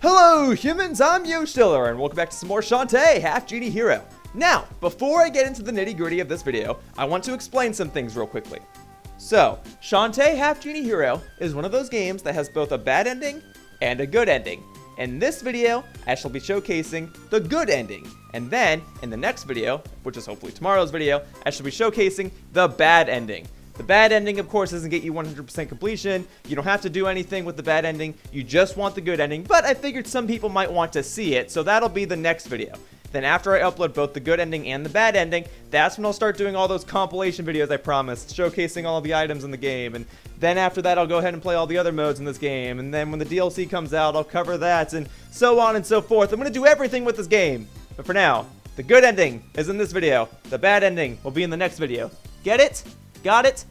Hello humans, I'm Yoshiller, and welcome back to some more Shantae, Half-Genie Hero. Now, before I get into the nitty-gritty of this video, I want to explain some things real quickly. So, Shantae Half-Genie Hero is one of those games that has both a bad ending and a good ending. In this video, I shall be showcasing the good ending, and then, in the next video, which is hopefully tomorrow's video, I shall be showcasing the bad ending. The bad ending, of course, doesn't get you 100% completion. You don't have to do anything with the bad ending. You just want the good ending, but I figured some people might want to see it, so that'll be the next video. Then after I upload both the good ending and the bad ending, that's when I'll start doing all those compilation videos I promised, showcasing all of the items in the game. And then after that, I'll go ahead and play all the other modes in this game. And then when the DLC comes out, I'll cover that, and so on and so forth. I'm going to do everything with this game. But for now, the good ending is in this video. The bad ending will be in the next video. Get it? Got it?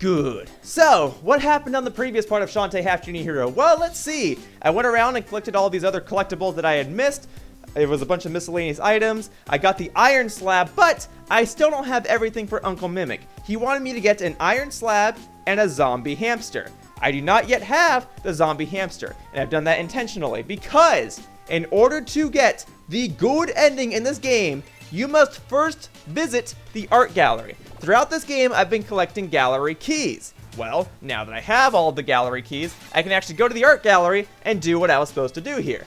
Good. So, what happened on the previous part of Shantae Half-Genie Hero? Well, let's see. I went around and collected all these other collectibles that I had missed. It was a bunch of miscellaneous items. I got the iron slab, but I still don't have everything for Uncle Mimic. He wanted me to get an iron slab and a zombie hamster. I do not yet have the zombie hamster, and I've done that intentionally because in order to get the good ending in this game, you must first visit the art gallery. Throughout this game, I've been collecting gallery keys. Well, now that I have all of the gallery keys, I can actually go to the art gallery and do what I was supposed to do here.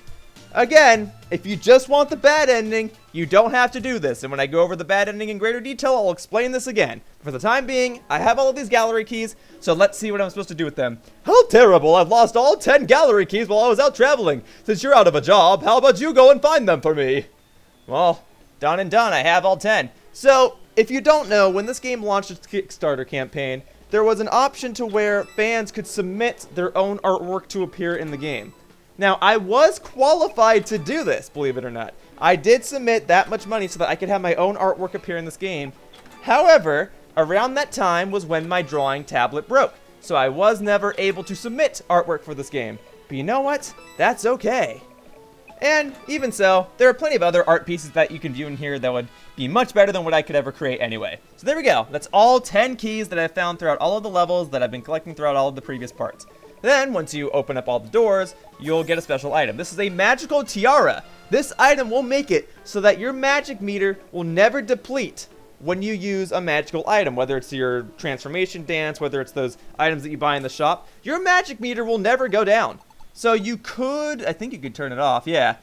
Again, if you just want the bad ending, you don't have to do this. And when I go over the bad ending in greater detail, I'll explain this again. For the time being, I have all of these gallery keys, so let's see what I'm supposed to do with them. How terrible! I've lost all 10 gallery keys while I was out traveling. Since you're out of a job, how about you go and find them for me? Well, done and done. I have all 10. So, if you don't know, when this game launched its Kickstarter campaign, there was an option to where fans could submit their own artwork to appear in the game. Now, I was qualified to do this, believe it or not. I did submit that much money so that I could have my own artwork appear in this game. However, around that time was when my drawing tablet broke, so I was never able to submit artwork for this game. But you know what? That's okay. And even so, there are plenty of other art pieces that you can view in here that would be much better than what I could ever create anyway. So there we go. That's all 10 keys that I've found throughout all of the levels that I've been collecting throughout all of the previous parts. Then, once you open up all the doors, you'll get a special item. This is a Magical Tiara. This item will make it so that your magic meter will never deplete when you use a magical item, whether it's your transformation dance, whether it's those items that you buy in the shop. Your magic meter will never go down. So you could, I think you could turn it off, yeah.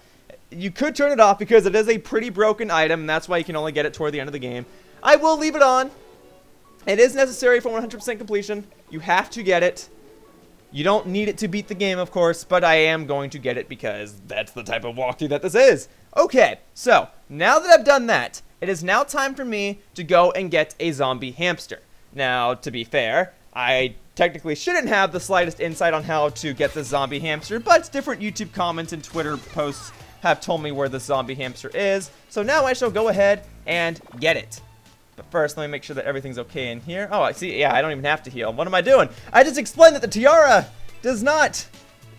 You could turn it off because it is a pretty broken item, and that's why you can only get it toward the end of the game. I will leave it on. It is necessary for 100% completion. You have to get it. You don't need it to beat the game, of course, but I am going to get it because that's the type of walkthrough that this is. Okay, so now that I've done that, it is now time for me to go and get a zombie hamster. Now, to be fair, I technically shouldn't have the slightest insight on how to get the zombie hamster, but different YouTube comments and Twitter posts have told me where the zombie hamster is, so now I shall go ahead and get it. But first, let me make sure that everything's okay in here. Oh, I see. Yeah, I don't even have to heal. What am I doing? I just explained that the tiara does not.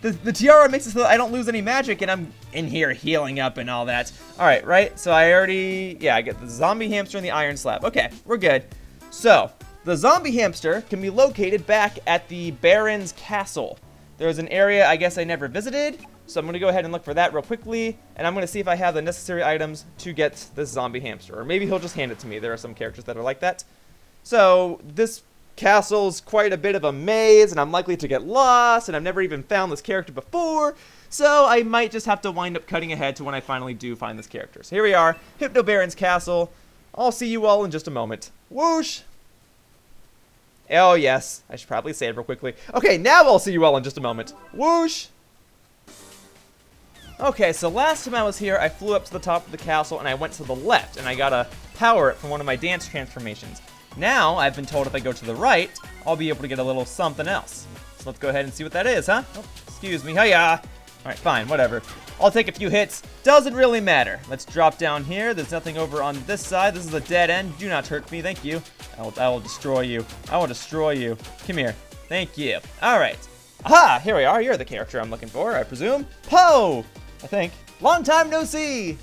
The tiara makes it so that I don't lose any magic, and I'm in here healing up and all that. All right, right? So I already, yeah, I get the zombie hamster and the iron slab. Okay, we're good. So, the zombie hamster can be located back at the Baron's Castle. There's an area I guess I never visited, so I'm going to go ahead and look for that real quickly, and I'm going to see if I have the necessary items to get this zombie hamster. Or maybe he'll just hand it to me. There are some characters that are like that. So, this castle's quite a bit of a maze, and I'm likely to get lost, and I've never even found this character before, so I might just have to wind up cutting ahead to when I finally do find this character. So here we are, Hypno Baron's Castle. I'll see you all in just a moment. Whoosh! Oh, yes. I should probably say it real quickly. Okay, now I'll see you all in just a moment. Whoosh! Okay, so last time I was here, I flew up to the top of the castle, and I went to the left, and I got a power up from one of my dance transformations. Now, I've been told if I go to the right, I'll be able to get a little something else. So let's go ahead and see what that is, huh? Oh, excuse me. Hiya! Alright, fine, whatever. I'll take a few hits. Doesn't really matter. Let's drop down here. There's nothing over on this side. This is a dead end. Do not hurt me. Thank you. I will destroy you. I will destroy you. Come here. Thank you. Alright. Aha! Here we are. You're the character I'm looking for, I presume. Poe! I think. Long time no see!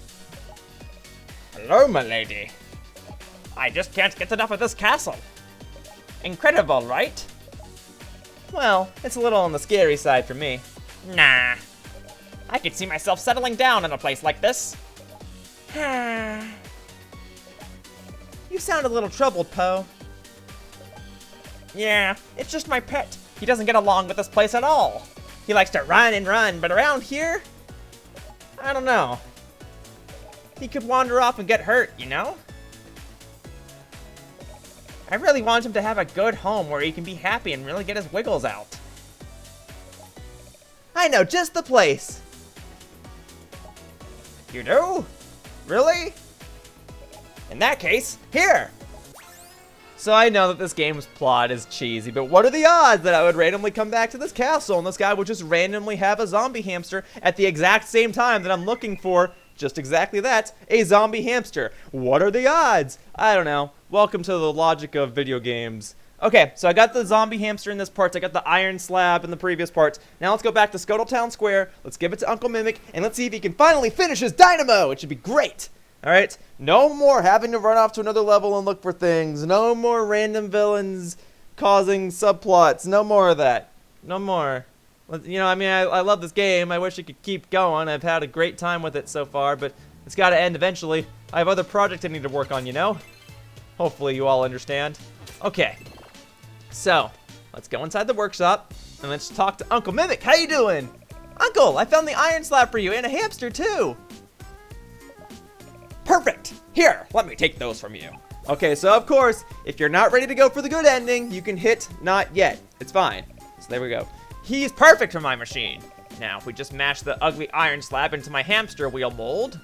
Hello, my lady. I just can't get enough of this castle. Incredible, right? Well, it's a little on the scary side for me. Nah. I could see myself settling down in a place like this. You sound a little troubled, Poe. Yeah, it's just my pet. He doesn't get along with this place at all. He likes to run and run, but around here, I don't know. He could wander off and get hurt, you know? I really want him to have a good home where he can be happy and really get his wiggles out. I know just the place. You do? Really? In that case, here! So I know that this game's plot is cheesy, but what are the odds that I would randomly come back to this castle and this guy would just randomly have a zombie hamster at the exact same time that I'm looking for just exactly that, a zombie hamster? What are the odds? I don't know. Welcome to the logic of video games. Okay, so I got the zombie hamster in this part. I got the iron slab in the previous part. Now let's go back to Scuttletown Square. Let's give it to Uncle Mimic, and let's see if he can finally finish his Dynamo. It should be great. All right, no more having to run off to another level and look for things. No more random villains causing subplots. No more of that. No more. You know, I mean, I love this game. I wish it could keep going. I've had a great time with it so far, but it's got to end eventually. I have other projects I need to work on, you know? Hopefully you all understand. Okay, so let's go inside the workshop and let's talk to Uncle Mimic. How you doing? Uncle, I found the iron slab for you and a hamster too. Perfect! Here, let me take those from you. Okay, so of course, if you're not ready to go for the good ending, you can hit not yet. It's fine. So there we go. He's perfect for my machine. Now, if we just mash the ugly iron slab into my hamster wheel mold,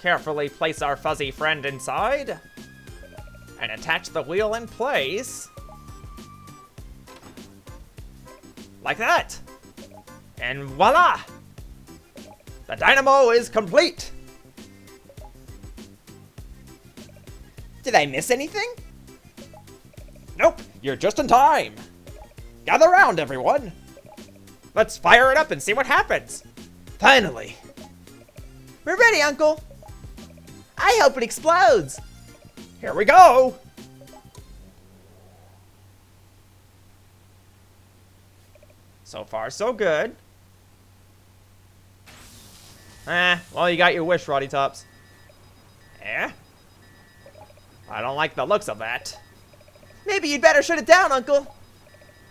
carefully place our fuzzy friend inside, and attach the wheel in place, like that. And voila! The Dynamo is complete! Did I miss anything? Nope, you're just in time. Gather around, everyone. Let's fire it up and see what happens. Finally. We're ready, Uncle. I hope it explodes. Here we go. So far, so good. Well, you got your wish, Roddy Tops. Eh? I don't like the looks of that. Maybe you'd better shut it down, Uncle.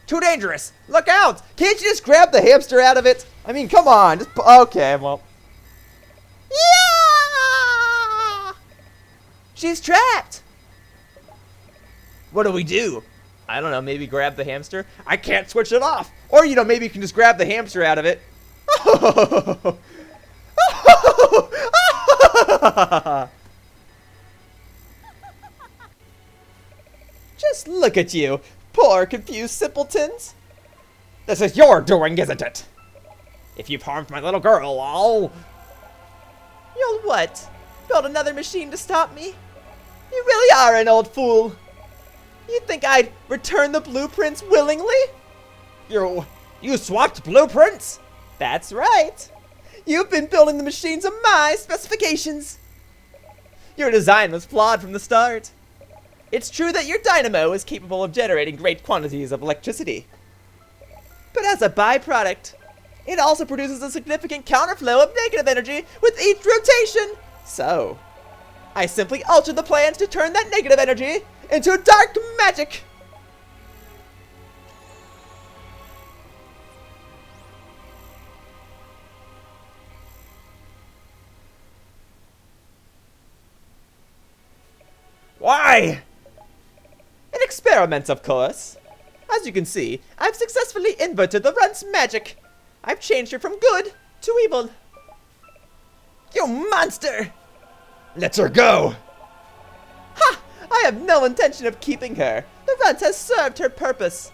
Too dangerous. Look out. Can't you just grab the hamster out of it? I mean, come on. Just okay, well. Yeah! She's trapped. What do we do? I don't know, maybe grab the hamster? I can't switch it off. Or, you know, maybe you can just grab the hamster out of it. Just look at you, poor confused simpletons. This is your doing, isn't it? If you've harmed my little girl, I'll... You'll what? Build another machine to stop me? You really are an old fool. You think I'd return the blueprints willingly? You swapped blueprints? That's right. You've been building the machines of my specifications. Your design was flawed from the start. It's true that your Dynamo is capable of generating great quantities of electricity. But as a byproduct, it also produces a significant counterflow of negative energy with each rotation. So, I simply altered the plans to turn that negative energy into dark magic. Why? In experiments, of course. As you can see, I've successfully inverted the runt's magic. I've changed her from good to evil. You monster! Let her go! Ha! I have no intention of keeping her. The runt has served her purpose.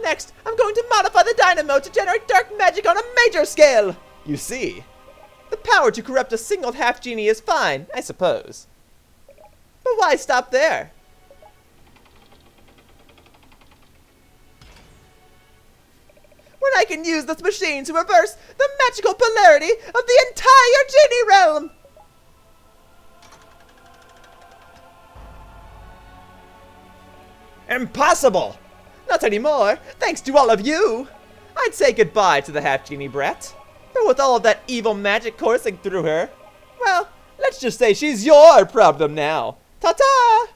Next, I'm going to modify the Dynamo to generate dark magic on a major scale. You see, the power to corrupt a single half-genie is fine, I suppose. But why stop there? When I can use this machine to reverse the magical polarity of the entire Genie Realm! Impossible! Not anymore, thanks to all of you. I'd say goodbye to the half-genie brat. But with all of that evil magic coursing through her, well, let's just say she's your problem now. Ta-ta!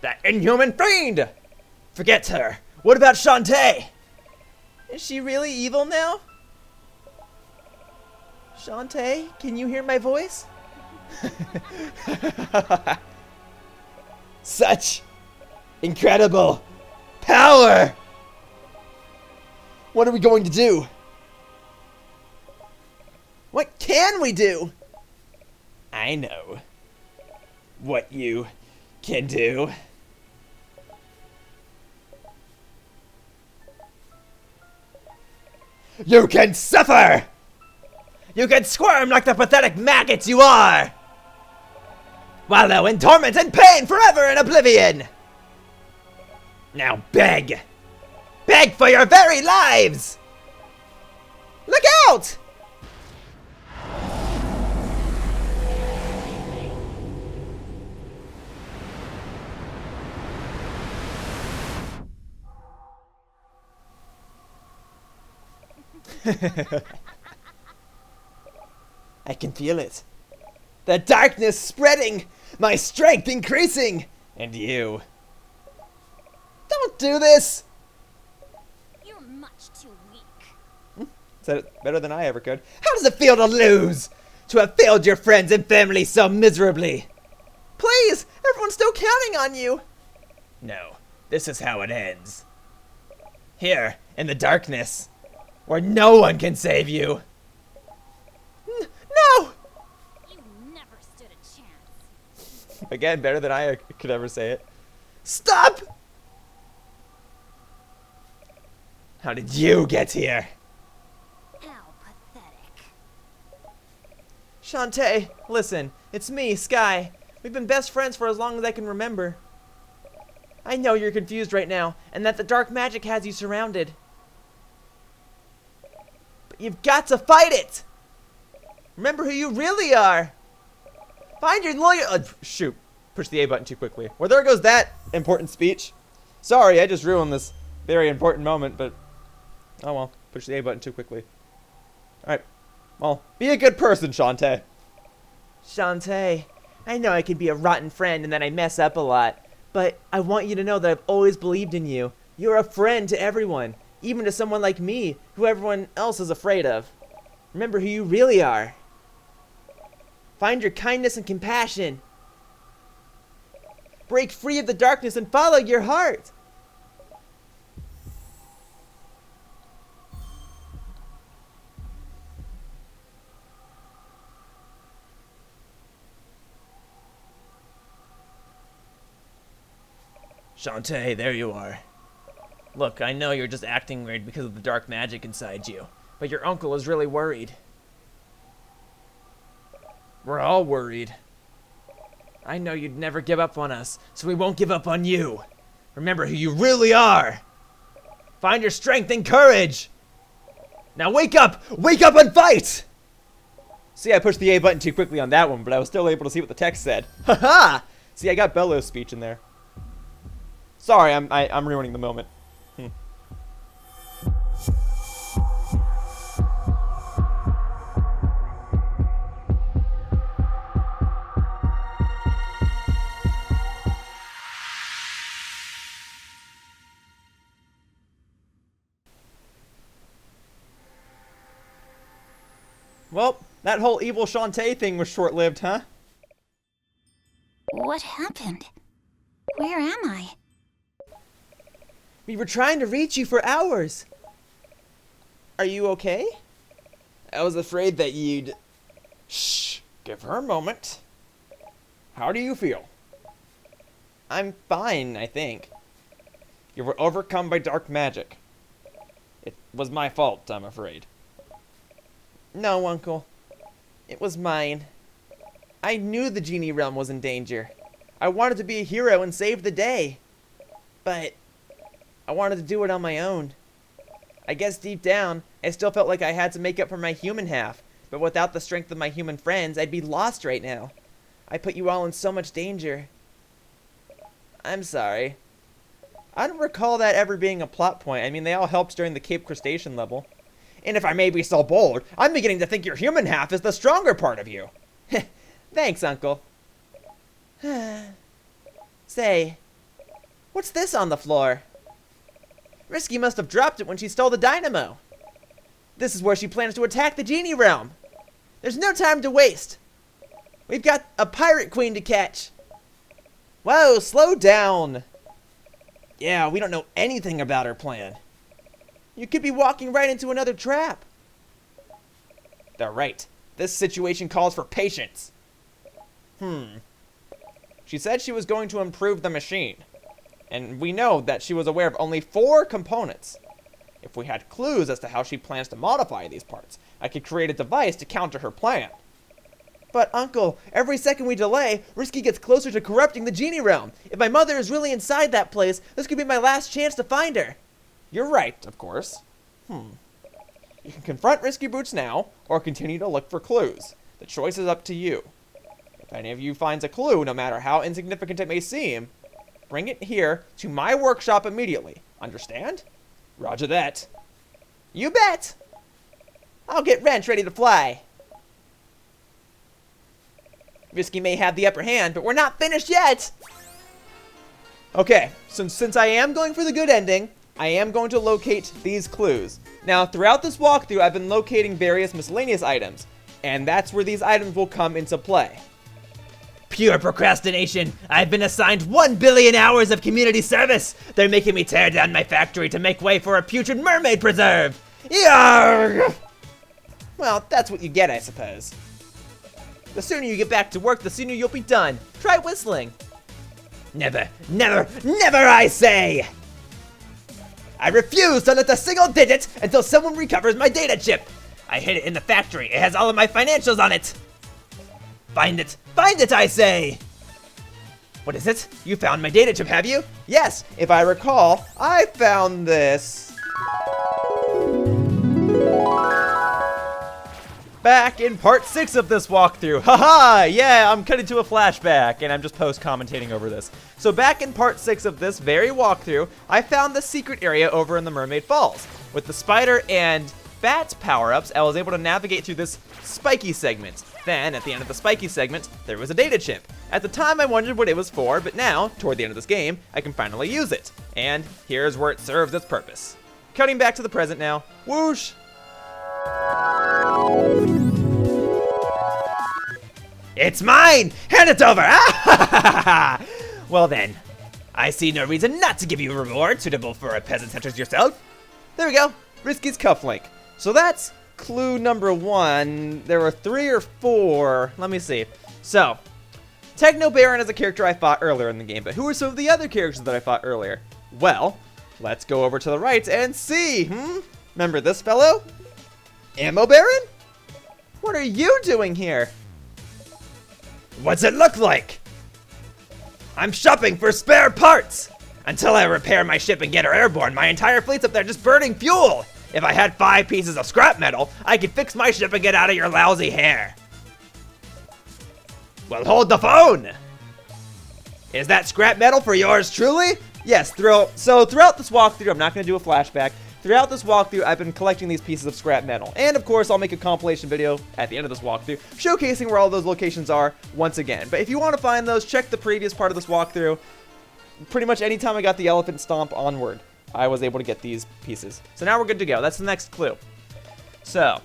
That inhuman fiend! Forget her. What about Shantae? Is she really evil now? Shantae, can you hear my voice? Such incredible power! What are we going to do? What can we do? I know what you can do. You can suffer! You can squirm like the pathetic maggots you are! Wallow in torment and pain forever in oblivion! Now beg! Beg for your very lives! Look out! I can feel it. The darkness spreading, my strength increasing, and you. Don't do this! You're much too weak. Said it better than I ever could. How does it feel to lose? To have failed your friends and family so miserably? Please, everyone's still counting on you. No, this is how it ends. Here, in the darkness, where no one can save you. No! You never stood a chance. Again, better than I could ever say it. Stop! How did you get here? How pathetic. Shantae, listen, it's me, Sky. We've been best friends for as long as I can remember. I know you're confused right now, and that the dark magic has you surrounded. But you've got to fight it! Remember who you really are! Find your loyal— shoot. Push the A button too quickly. Well, there goes that important speech. Sorry, I just ruined this very important moment, but— oh well, push the A button too quickly. Alright. Well, be a good person, Shantae. Shantae, I know I can be a rotten friend and that I mess up a lot, but I want you to know that I've always believed in you. You're a friend to everyone, even to someone like me, who everyone else is afraid of. Remember who you really are. Find your kindness and compassion. Break free of the darkness and follow your heart. Shantae, there you are. Look, I know you're just acting weird because of the dark magic inside you, but your uncle is really worried. We're all worried. I know you'd never give up on us, so we won't give up on you. Remember who you really are. Find your strength and courage. Now wake up and fight! See, I pushed the A button too quickly on that one, but I was still able to see what the text said. Haha! See, I got Bello's speech in there. Sorry, I'm ruining the moment. Well, that whole evil Shantae thing was short-lived, huh? What happened? Where am I? We were trying to reach you for hours. Are you okay? I was afraid that you'd— Shh, give her a moment. How do you feel? I'm fine, I think. You were overcome by dark magic. It was my fault, I'm afraid. No, Uncle. It was mine. I knew the Genie Realm was in danger. I wanted to be a hero and save the day. But I wanted to do it on my own. I guess deep down, I still felt like I had to make up for my human half. But without the strength of my human friends, I'd be lost right now. I put you all in so much danger. I'm sorry. I don't recall that ever being a plot point. I mean, they all helped during the Cape Crustacean level. And if I may be so bold, I'm beginning to think your human half is the stronger part of you. Thanks, Uncle. Say, what's this on the floor? Risky must have dropped it when she stole the Dynamo. This is where she plans to attack the Genie Realm. There's no time to waste. We've got a pirate queen to catch. Whoa, slow down. Yeah, we don't know anything about her plan. You could be walking right into another trap. They're right. This situation calls for patience. She said she was going to improve the machine. And we know that she was aware of only 4 components. If we had clues as to how she plans to modify these parts, I could create a device to counter her plan. But, Uncle, every second we delay, Risky gets closer to corrupting the Genie Realm. If my mother is really inside that place, this could be my last chance to find her. You're right, of course. You can confront Risky Boots now, or continue to look for clues. The choice is up to you. If any of you finds a clue, no matter how insignificant it may seem, bring it here to my workshop immediately. Understand? Roger that. You bet! I'll get Wrench ready to fly. Risky may have the upper hand, but we're not finished yet! Okay, since I am going for the good ending, I am going to locate these clues. Now, throughout this walkthrough, I've been locating various miscellaneous items, and that's where these items will come into play. Pure procrastination. I've been assigned 1 billion hours of community service. They're making me tear down my factory to make way for a putrid mermaid preserve. Yarg! Well, that's what you get, I suppose. The sooner you get back to work, the sooner you'll be done. Try whistling. Never, never, never, I say! I refuse to lift a single digit until someone recovers my data chip. I hid it in the factory. It has all of my financials on it. Find it, I say! What is it? You found my data chip, have you? Yes, if I recall, I found this back in part 6 of this walkthrough. Haha! Yeah, I'm cutting to a flashback, and I'm just post-commentating over this. So back in part 6 of this very walkthrough, I found the secret area over in the Mermaid Falls. With the spider and bat power-ups, I was able to navigate through this spiky segment. Then, at the end of the spiky segment, there was a data chip. At the time, I wondered what it was for, but now, toward the end of this game, I can finally use it. And here's where it serves its purpose. Cutting back to the present now. Whoosh! It's mine! Hand it over! Well then, I see no reason not to give you a reward suitable for a peasant such as yourself. There we go. Risky's Cufflink. So that's clue number 1. There were 3 or 4. Let me see. So, Techno Baron is a character I fought earlier in the game, but who are some of the other characters that I fought earlier? Well, let's go over to the right and see. Remember this fellow? Ammo Baron? What are you doing here? What's it look like? I'm shopping for spare parts! Until I repair my ship and get her airborne, my entire fleet's up there just burning fuel! If I had 5 pieces of scrap metal, I could fix my ship and get out of your lousy hair. Well, hold the phone! Is that scrap metal for yours truly? Yes, throughout this walkthrough, I'm not going to do a flashback. Throughout this walkthrough, I've been collecting these pieces of scrap metal. And of course, I'll make a compilation video at the end of this walkthrough, showcasing where all those locations are once again. But if you want to find those, check the previous part of this walkthrough. Pretty much anytime I got the elephant stomp onward, I was able to get these pieces. So now we're good to go. That's the next clue. So,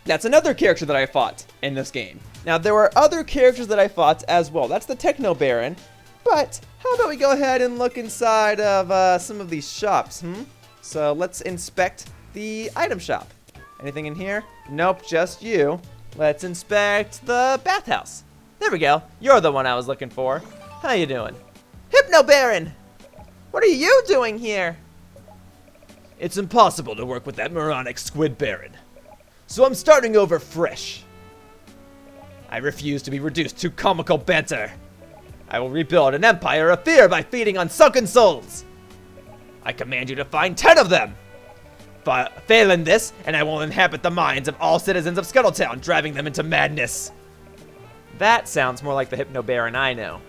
that's another character that I fought in this game. Now, there were other characters that I fought as well. That's the Techno Baron. But how about we go ahead and look inside of some of these shops, So let's inspect the item shop. Anything in here? Nope, just you. Let's inspect the bathhouse. There we go. You're the one I was looking for. How you doing? Hypno Baron! What are you doing here? It's impossible to work with that moronic Squid Baron. So I'm starting over fresh. I refuse to be reduced to comical banter. I will rebuild an empire of fear by feeding on Sunken Souls. I command you to find 10 of them. Fail in this, and I will inhabit the minds of all citizens of Scuttletown, driving them into madness. That sounds more like the Hypno Baron I know.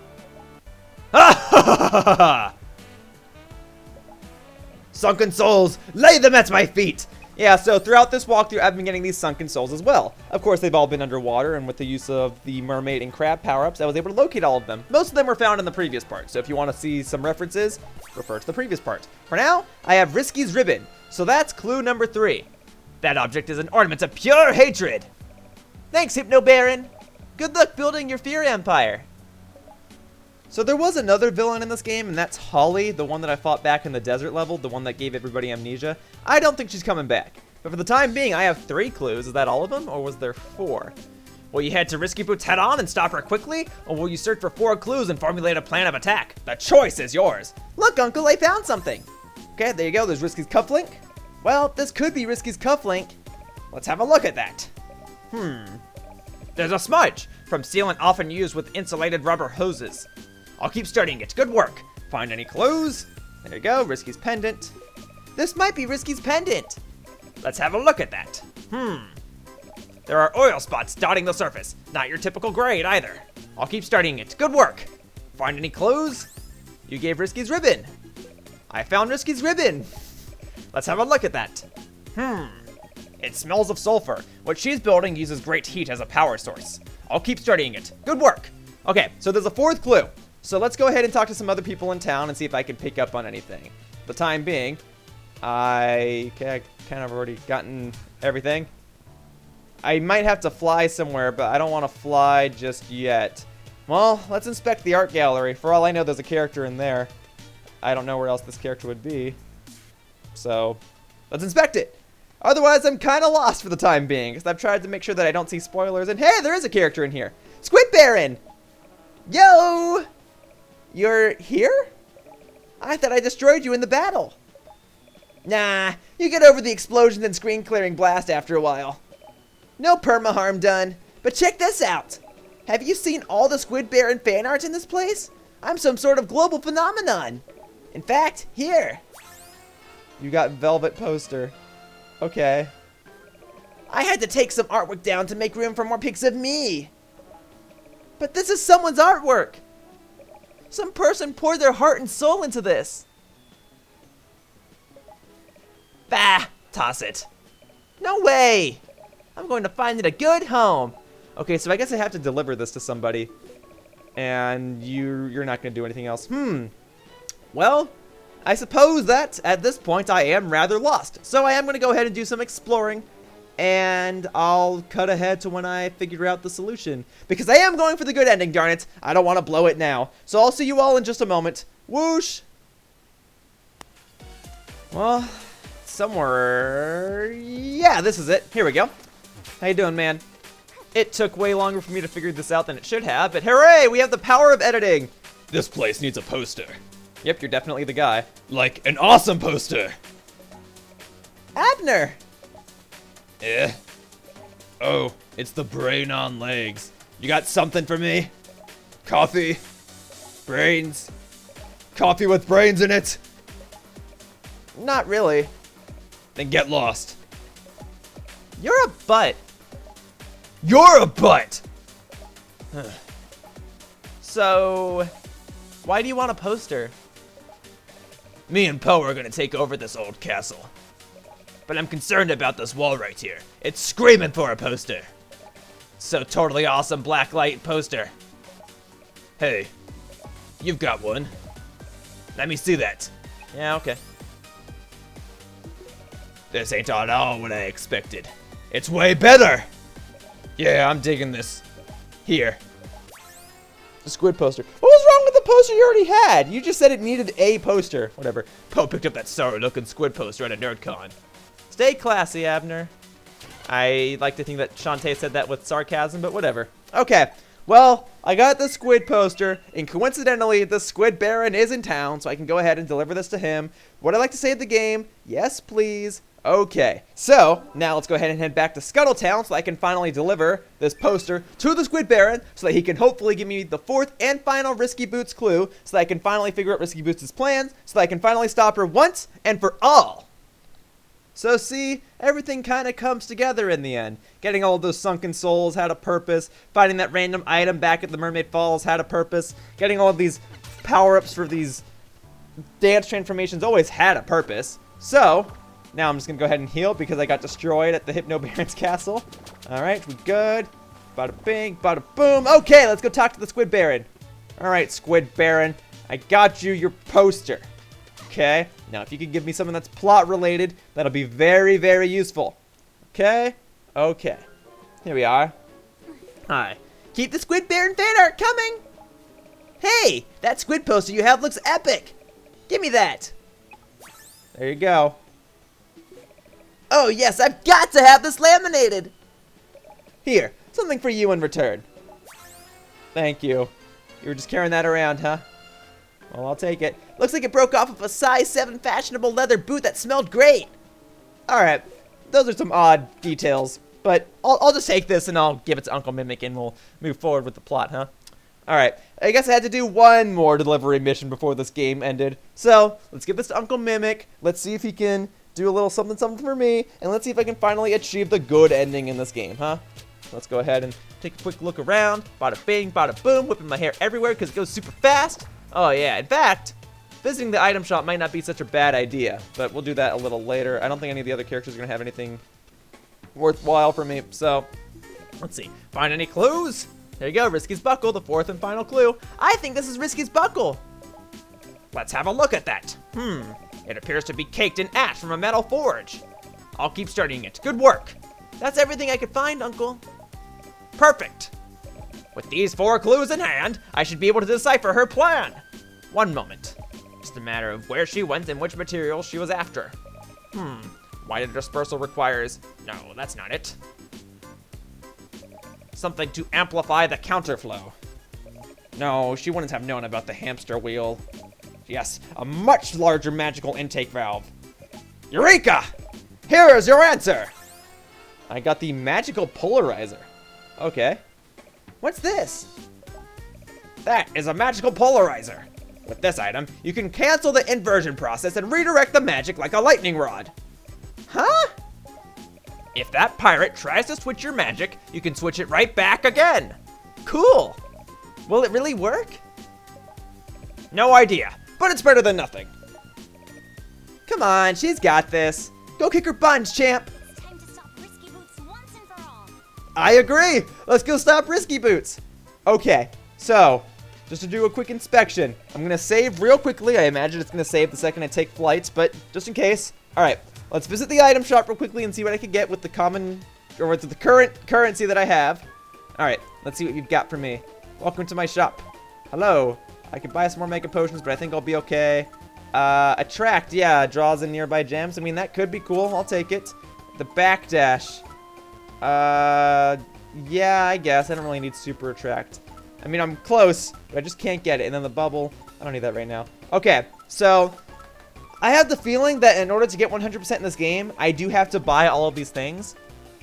Sunken Souls! Lay them at my feet! Yeah, so throughout this walkthrough, I've been getting these Sunken Souls as well. Of course, they've all been underwater, and with the use of the mermaid and crab power-ups, I was able to locate all of them. Most of them were found in the previous part, so if you want to see some references, refer to the previous part. For now, I have Risky's Ribbon, so that's clue number 3. That object is an ornament of pure hatred. Thanks, Hypno Baron. Good luck building your fear empire. So there was another villain in this game, and that's Holly, the one that I fought back in the desert level, the one that gave everybody amnesia. I don't think she's coming back. But for the time being, I have 3 clues. Is that all of them, or was there 4? Will you head to Risky Boots head on and stop her quickly, or will you search for 4 clues and formulate a plan of attack? The choice is yours. Look, Uncle, I found something. Okay, there you go. There's Risky's Cufflink. Well, this could be Risky's Cufflink. Let's have a look at that. There's a smudge from sealant often used with insulated rubber hoses. I'll keep studying it. Good work. Find any clues? There you go, Risky's Pendant. This might be Risky's Pendant. Let's have a look at that. There are oil spots dotting the surface. Not your typical grade either. I'll keep studying it. Good work. Find any clues? You gave Risky's Ribbon. I found Risky's Ribbon. Let's have a look at that. It smells of sulfur. What she's building uses great heat as a power source. I'll keep studying it. Good work. Okay, so there's a 4th clue. So let's go ahead and talk to some other people in town and see if I can pick up on anything. For the time being, I kind of already gotten everything. I might have to fly somewhere, but I don't want to fly just yet. Well, let's inspect the art gallery. For all I know, there's a character in there. I don't know where else this character would be. So, let's inspect it. Otherwise, I'm kind of lost for the time being, because I've tried to make sure that I don't see spoilers. And hey, there is a character in here. Squid Baron! Yo! You're here? I thought I destroyed you in the battle. Nah, you get over the explosions and screen clearing blast after a while. No perma harm done. But check this out. Have you seen all the Squid Baron fan art in this place? I'm some sort of global phenomenon. In fact, here. You got Velvet Poster. Okay. I had to take some artwork down to make room for more pics of me. But this is someone's artwork. Some person poured their heart and soul into this. Bah, toss it. No way. I'm going to find it a good home. Okay, so I guess I have to deliver this to somebody. And you're not going to do anything else. Well, I suppose that at this point I am rather lost. So I am going to go ahead and do some exploring. And I'll cut ahead to when I figure out the solution. Because I am going for the good ending, darn it. I don't want to blow it now. So I'll see you all in just a moment. Whoosh! Well, somewhere... Yeah, this is it. Here we go. How you doing, man? It took way longer for me to figure this out than it should have, but hooray! We have the power of editing! This place needs a poster. Yep, you're definitely the guy. Like an awesome poster. Abner! Oh, it's the brain on legs. You got something for me? Coffee? Brains? Coffee with brains in it? Not really. Then get lost. You're a butt. You're a butt! So, why do you want a poster? Me and Poe are gonna take over this old castle. But I'm concerned about this wall right here. It's screaming for a poster. So totally awesome blacklight poster. Hey, you've got one. Let me see that. Yeah, okay. This ain't at all what I expected. It's way better! Yeah, I'm digging this. Here. The Squid Poster. What was wrong with the poster you already had? You just said it needed a poster. Whatever. Poe picked up that sorry-looking Squid Poster at a NerdCon. Stay classy, Abner. I like to think that Shantae said that with sarcasm, but whatever. Okay, well, I got the Squid Poster, and coincidentally, the Squid Baron is in town, so I can go ahead and deliver this to him. Would I like to save the game? Yes, please. Okay, so now let's go ahead and head back to Scuttletown so I can finally deliver this poster to the Squid Baron so that he can hopefully give me the 4th and final Risky Boots clue so that I can finally figure out Risky Boots' plans so that I can finally stop her once and for all. So see, everything kind of comes together in the end. Getting all of those Sunken Souls had a purpose. Finding that random item back at the Mermaid Falls had a purpose. Getting all of these power-ups for these dance transformations always had a purpose. So, now I'm just going to go ahead and heal because I got destroyed at the Hypno Baron's castle. Alright, we good. Bada bing, bada boom. Okay, let's go talk to the Squid Baron. Alright, Squid Baron, I got you your poster. Okay, now if you could give me something that's plot related, that'll be very, very useful. Okay? Okay. Here we are. Hi. Keep the Squid Baron fan art coming! Hey, that squid poster you have looks epic! Give me that! There you go. Oh yes, I've got to have this laminated! Here, something for you in return. Thank you. You were just carrying that around, huh? Well, I'll take it. Looks like it broke off of a size 7 fashionable leather boot that smelled great. Alright, those are some odd details. But I'll just take this and I'll give it to Uncle Mimic and we'll move forward with the plot, huh? Alright, I guess I had to do one more delivery mission before this game ended. So, let's give this to Uncle Mimic. Let's see if he can do a little something something for me. And let's see if I can finally achieve the good ending in this game, huh? Let's go ahead and take a quick look around. Bada bing, bada boom, whipping my hair everywhere because it goes super fast. Oh yeah, in fact, visiting the item shop might not be such a bad idea. But we'll do that a little later. I don't think any of the other characters are going to have anything worthwhile for me, so let's see. Find any clues? There you go, Risky's buckle, the fourth and final clue. I think this is Risky's buckle. Let's have a look at that. It appears to be caked in ash from a metal forge. I'll keep studying it. Good work. That's everything I could find, Uncle. Perfect. With these 4 clues in hand, I should be able to decipher her plan. One moment. Just a matter of where she went and which material she was after. Why did dispersal requires... No, that's not it. Something to amplify the counterflow. No, she wouldn't have known about the hamster wheel. Yes, a much larger magical intake valve. Eureka! Here is your answer! I got the Magical Polarizer. Okay. What's this? That is a Magical Polarizer. With this item, you can cancel the inversion process and redirect the magic like a lightning rod. Huh? If that pirate tries to switch your magic, you can switch it right back again. Cool. Will it really work? No idea, but it's better than nothing. Come on, she's got this. Go kick her buns, champ. It's time to stop Risky Boots once and for all. I agree. Let's go stop Risky Boots. Okay, so just to do a quick inspection, I'm going to save real quickly. I imagine it's going to save the second I take flights, but just in case. All right. Let's visit the item shop real quickly and see what I can get with the common, or with the current currency that I have. Alright, let's see what you've got for me. Welcome to my shop. Hello. I could buy some more Mega Potions, but I think I'll be okay. Attract, yeah, draws in nearby gems. I mean, that could be cool. I'll take it. The backdash. Yeah, I guess. I don't really need Super Attract. I mean, I'm close, but I just can't get it. And then the bubble. I don't need that right now. Okay, so I have the feeling that in order to get 100% in this game, I do have to buy all of these things.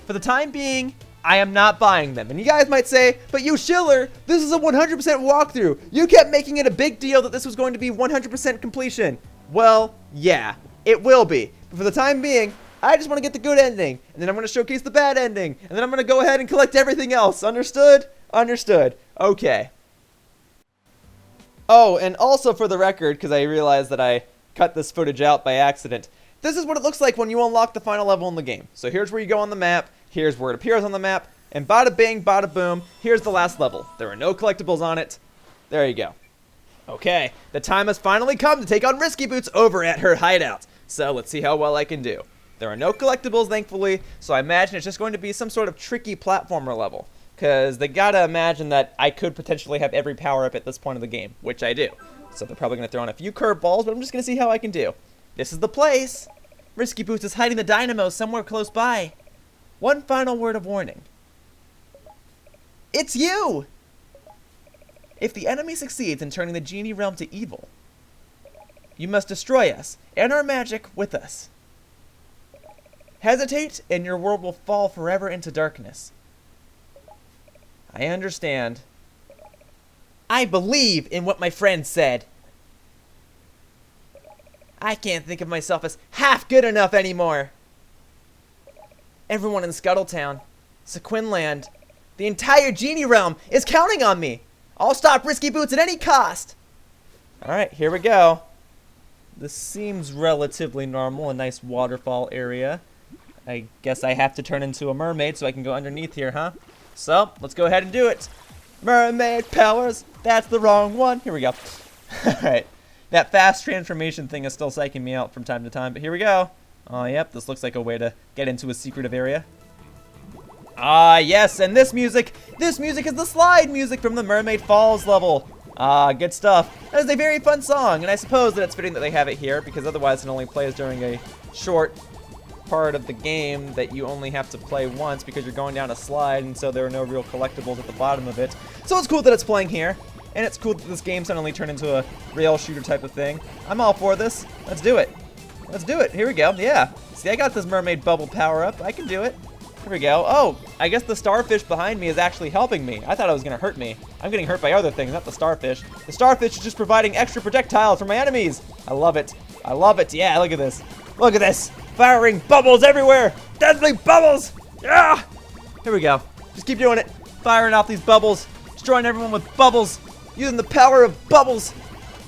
For the time being, I am not buying them. And you guys might say, but Yoshiller, this is a 100% walkthrough. You kept making it a big deal that this was going to be 100% completion. Well, yeah, it will be. But for the time being, I just want to get the good ending. And then I'm going to showcase the bad ending. And then I'm going to go ahead and collect everything else. Understood? Understood. Okay. Oh, and also for the record, because I realized that I cut this footage out by accident. This is what it looks like when you unlock the final level in the game. So here's where you go on the map, here's where it appears on the map, and bada bing, bada boom, here's the last level. There are no collectibles on it. There you go. Okay, the time has finally come to take on Risky Boots over at her hideout. So let's see how well I can do. There are no collectibles, thankfully, so I imagine it's just going to be some sort of tricky platformer level. Because they gotta imagine that I could potentially have every power-up at this point of the game, which I do. So they're probably going to throw in a few curveballs, but I'm just going to see how I can do. This is the place. Risky Boots is hiding the Dynamo somewhere close by. One final word of warning. It's you! If the enemy succeeds in turning the Genie Realm to evil, you must destroy us and our magic with us. Hesitate, and your world will fall forever into darkness. I understand. I believe in what my friend said. I can't think of myself as half good enough anymore. Everyone in Scuttletown, Sequinland, the entire Genie Realm is counting on me. I'll stop Risky Boots at any cost. Alright, here we go. This seems relatively normal, a nice waterfall area. I guess I have to turn into a mermaid so I can go underneath here, huh? So, let's go ahead and do it. Mermaid powers, that's the wrong one. Here we go. Alright, that fast transformation thing is still psyching me out from time to time, but here we go. Oh, yep, this looks like a way to get into a secretive area. Ah, yes, and this music is the slide music from the Mermaid Falls level. Ah, good stuff. That is a very fun song, and I suppose that it's fitting that they have it here, because otherwise it only plays during a short part of the game that you only have to play once because you're going down a slide, and so there are no real collectibles at the bottom of it. So it's cool that it's playing here, and it's cool that this game suddenly turned into a rail shooter type of thing. I'm all for this. Let's do it. Let's do it. Here we go. Yeah. See, I got this mermaid bubble power up. I can do it. Here we go. Oh, I guess the starfish behind me is actually helping me. I thought it was going to hurt me. I'm getting hurt by other things, not the starfish. The starfish is just providing extra projectiles for my enemies. I love it. I love it. Yeah, look at this. Look at this. Firing bubbles everywhere. Deadly bubbles. Yeah. Here we go. Just keep doing it. Firing off these bubbles. Destroying everyone with bubbles. Using the power of bubbles.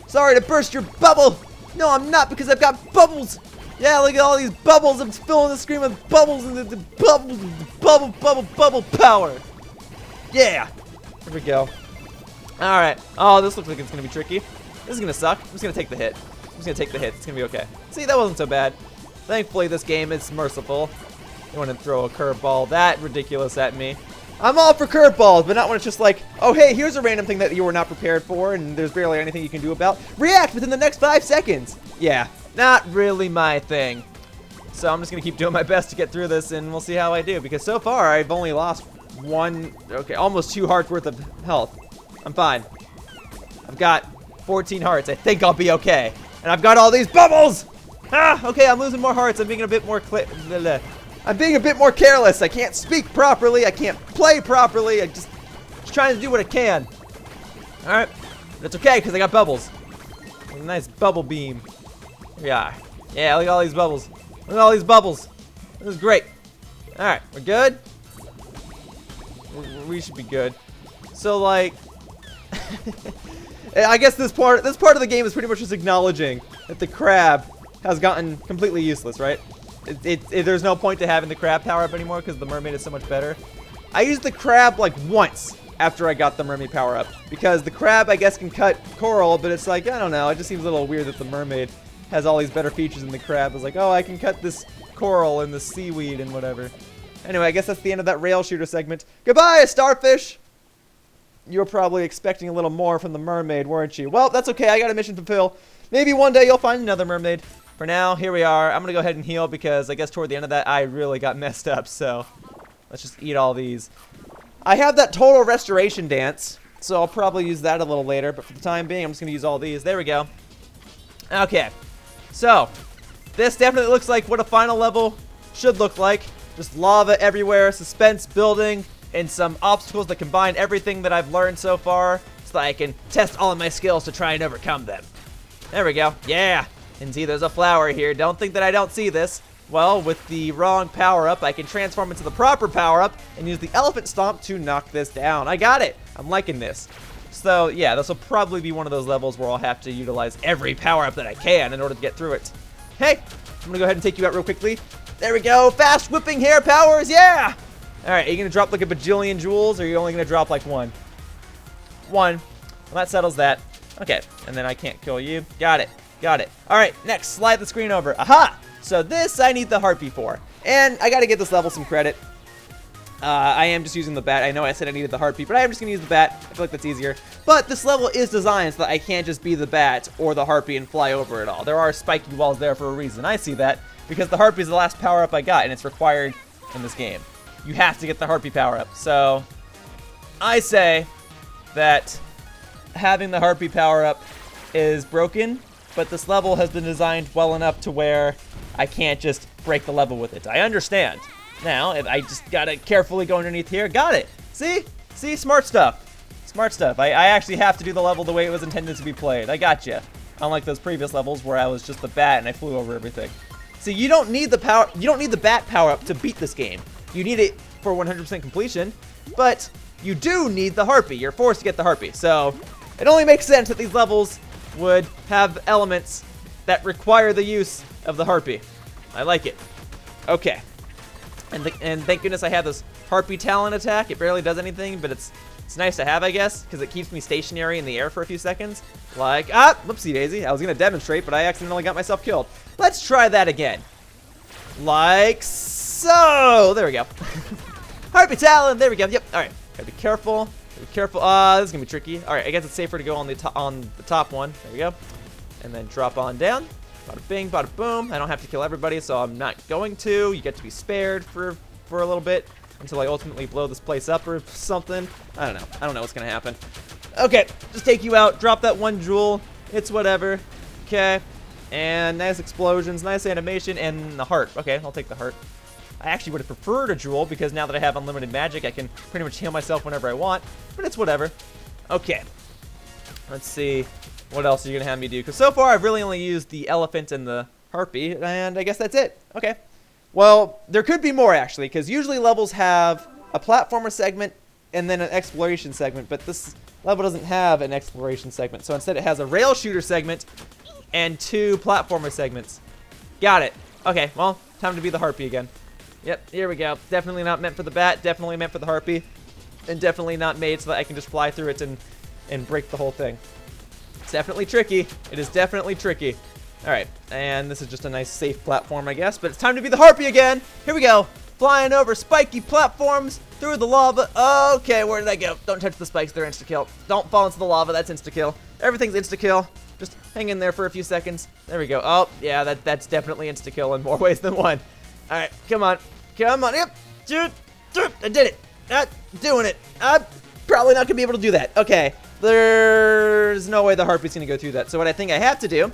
Sorry to burst your bubble. No, I'm not, because I've got bubbles. Yeah, look at all these bubbles. I'm filling the screen with bubbles and the bubble power. Yeah. Here we go. All right. Oh, this looks like it's going to be tricky. This is going to suck. I'm just going to take the hit. I'm just going to take the hit. It's going to be okay. See, that wasn't so bad. Thankfully, this game is merciful. You want to throw a curveball that ridiculous at me. I'm all for curveballs, but not when it's just like, oh, hey, here's a random thing that you were not prepared for and there's barely anything you can do about. React within the next 5 seconds. Yeah, not really my thing. So I'm just going to keep doing my best to get through this, and we'll see how I do. Because so far, I've only lost almost 2 hearts worth of health. I'm fine. I've got 14 hearts. I think I'll be okay. And I've got all these bubbles! Ah, okay, I'm losing more hearts. I'm being a bit more careless. I can't speak properly. I can't play properly. I'm just trying to do what I can. All right, but it's okay because I got bubbles. A nice bubble beam. Here we are. Yeah, look at all these bubbles. Look at all these bubbles. This is great. All right, we're good. We should be good. So like, I guess this part of the game is pretty much just acknowledging that the crab has gotten completely useless, right? There's no point to having the crab power up anymore because the mermaid is so much better. I used the crab like once after I got the mermaid power up because the crab, I guess, can cut coral, but it's like, I don't know, it just seems a little weird that the mermaid has all these better features than the crab. It's like, oh, I can cut this coral and the seaweed and whatever. Anyway, I guess that's the end of that rail shooter segment. Goodbye, starfish! You were probably expecting a little more from the mermaid, weren't you? Well, that's okay, I got a mission to fulfill. Maybe one day you'll find another mermaid. For now, here we are. I'm going to go ahead and heal because I guess toward the end of that, I really got messed up. So let's just eat all these. I have that total restoration dance, so I'll probably use that a little later. But for the time being, I'm just going to use all these. There we go. Okay. So this definitely looks like what a final level should look like. Just lava everywhere, suspense building, and some obstacles that combine everything that I've learned so far so that I can test all of my skills to try and overcome them. There we go. Yeah. And see, there's a flower here. Don't think that I don't see this. Well, with the wrong power-up, I can transform into the proper power-up and use the elephant stomp to knock this down. I got it. I'm liking this. So, yeah, this will probably be one of those levels where I'll have to utilize every power-up that I can in order to get through it. Hey, I'm going to go ahead and take you out real quickly. There we go. Fast whipping hair powers. Yeah. All right, are you going to drop like a bajillion jewels, or are you only going to drop like one? One. Well, that settles that. Okay, and then I can't kill you. Got it. Got it. All right, next, slide the screen over. Aha! So this I need the harpy for. And I got to give this level some credit. I am just using the bat. I know I said I needed the harpy, but I am just going to use the bat. I feel like that's easier. But this level is designed so that I can't just be the bat or the harpy and fly over it all. There are spiky walls there for a reason. I see that because the harpy is the last power-up I got, and it's required in this game. You have to get the harpy power-up. So I say that having the harpy power-up is broken, but this level has been designed well enough to where I can't just break the level with it. I understand. Now, if I just gotta carefully go underneath here. Got it. See? See? Smart stuff. Smart stuff. I actually have to do the level the way it was intended to be played. I gotcha. Unlike those previous levels where I was just the bat and I flew over everything. See, you don't need the power. You don't need the bat power up to beat this game. You need it for 100% completion, but you do need the harpy. You're forced to get the harpy. So it only makes sense that these levels would have elements that require the use of the harpy. I like it. Okay. And thank goodness I have this harpy talent attack. It barely does anything, but it's nice to have, I guess, because it keeps me stationary in the air for a few seconds. Like, whoopsie daisy. I was going to demonstrate, but I accidentally got myself killed. Let's try that again. Like so. There we go. Harpy talent. There we go. Yep. All right. Gotta be careful. Be careful. This is going to be tricky. All right. I guess it's safer to go on the top one. There we go. And then drop on down. Bada bing, bada boom. I don't have to kill everybody, so I'm not going to. You get to be spared for a little bit until I ultimately blow this place up or something. I don't know. I don't know what's going to happen. Okay, just take you out. Drop that 1 jewel. It's whatever. Okay. And nice explosions, nice animation, and the heart. Okay, I'll take the heart. I actually would have preferred a jewel because now that I have unlimited magic, I can pretty much heal myself whenever I want. But it's whatever. Okay. Let's see. What else are you going to have me do? Because so far, I've really only used the elephant and the harpy, and I guess that's it. Okay. Well, there could be more, actually, because usually levels have a platformer segment and then an exploration segment, but this level doesn't have an exploration segment. So instead, it has a rail shooter segment and 2 platformer segments. Got it. Okay, well, time to be the harpy again. Yep, here we go. Definitely not meant for the bat, definitely meant for the harpy, and definitely not made so that I can just fly through it and break the whole thing. It's definitely tricky. It is definitely tricky. All right, and this is just a nice safe platform, I guess, but it's time to be the harpy again. Here we go. Flying over spiky platforms through the lava. Okay, where did I go? Don't touch the spikes, they're insta-kill. Don't fall into the lava, that's insta-kill. Everything's insta-kill. Just hang in there for a few seconds. There we go. Oh, yeah, that's definitely insta-kill in more ways than one. All right, come on. Come on. Yep. I did it. Doing it. I'm probably not going to be able to do that. Okay. There's no way the harpy's going to go through that. So what I think I have to do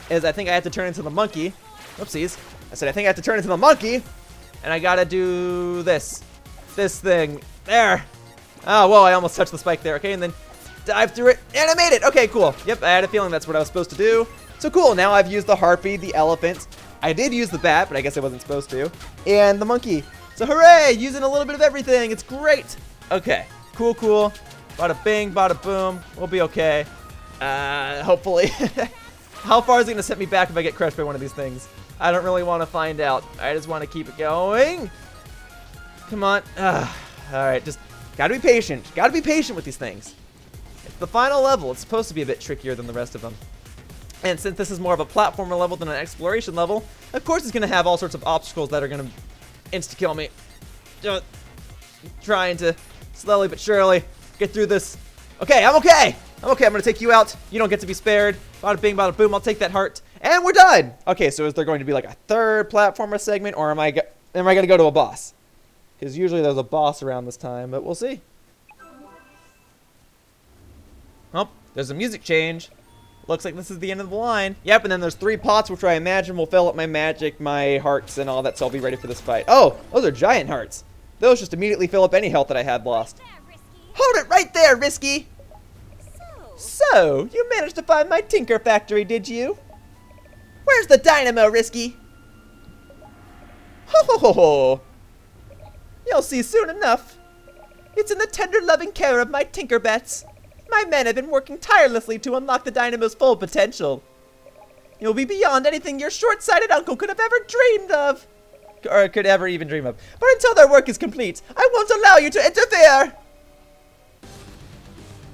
is I think I have to turn into the monkey. Oopsies. I said I think I have to turn into the monkey. And I got to do this. This thing. There. Oh, whoa. I almost touched the spike there. Okay, and then dive through it. And I made it. Okay, cool. Yep, I had a feeling that's what I was supposed to do. So cool. Now I've used the harpy, the elephant. I did use the bat, but I guess I wasn't supposed to. And the monkey. So hooray! Using a little bit of everything. It's great. Okay. Cool, cool. Bada bing, bada boom. We'll be okay. Hopefully. How far is it going to set me back if I get crushed by one of these things? I don't really want to find out. I just want to keep it going. Come on. Alright, just gotta be patient. Gotta be patient with these things. It's the final level. It's supposed to be a bit trickier than the rest of them. And since this is more of a platformer level than an exploration level, of course it's going to have all sorts of obstacles that are going to insta-kill me. Trying to slowly but surely get through this. Okay, I'm okay. I'm okay. I'm going to take you out. You don't get to be spared. Bada bing, bada boom. I'll take that heart. And we're done. Okay, so is there going to be like a 3rd platformer segment, or am I going to go to a boss? Because usually there's a boss around this time, but we'll see. Oh, there's a music change. Looks like this is the end of the line. Yep, and then there's 3 pots, which I imagine will fill up my magic, my hearts, and all that, so I'll be ready for this fight. Oh, those are giant hearts. Those just immediately fill up any health that I had lost. Hold it right there, Risky! So, you managed to find my Tinker Factory, did you? Where's the Dynamo, Risky? Ho ho ho ho! You'll see soon enough. It's in the tender loving care of my Tinkerbats. My men have been working tirelessly to unlock the Dynamo's full potential. You'll be beyond anything your short-sighted uncle could have ever dreamed of. Or could ever even dream of. But until their work is complete, I won't allow you to interfere.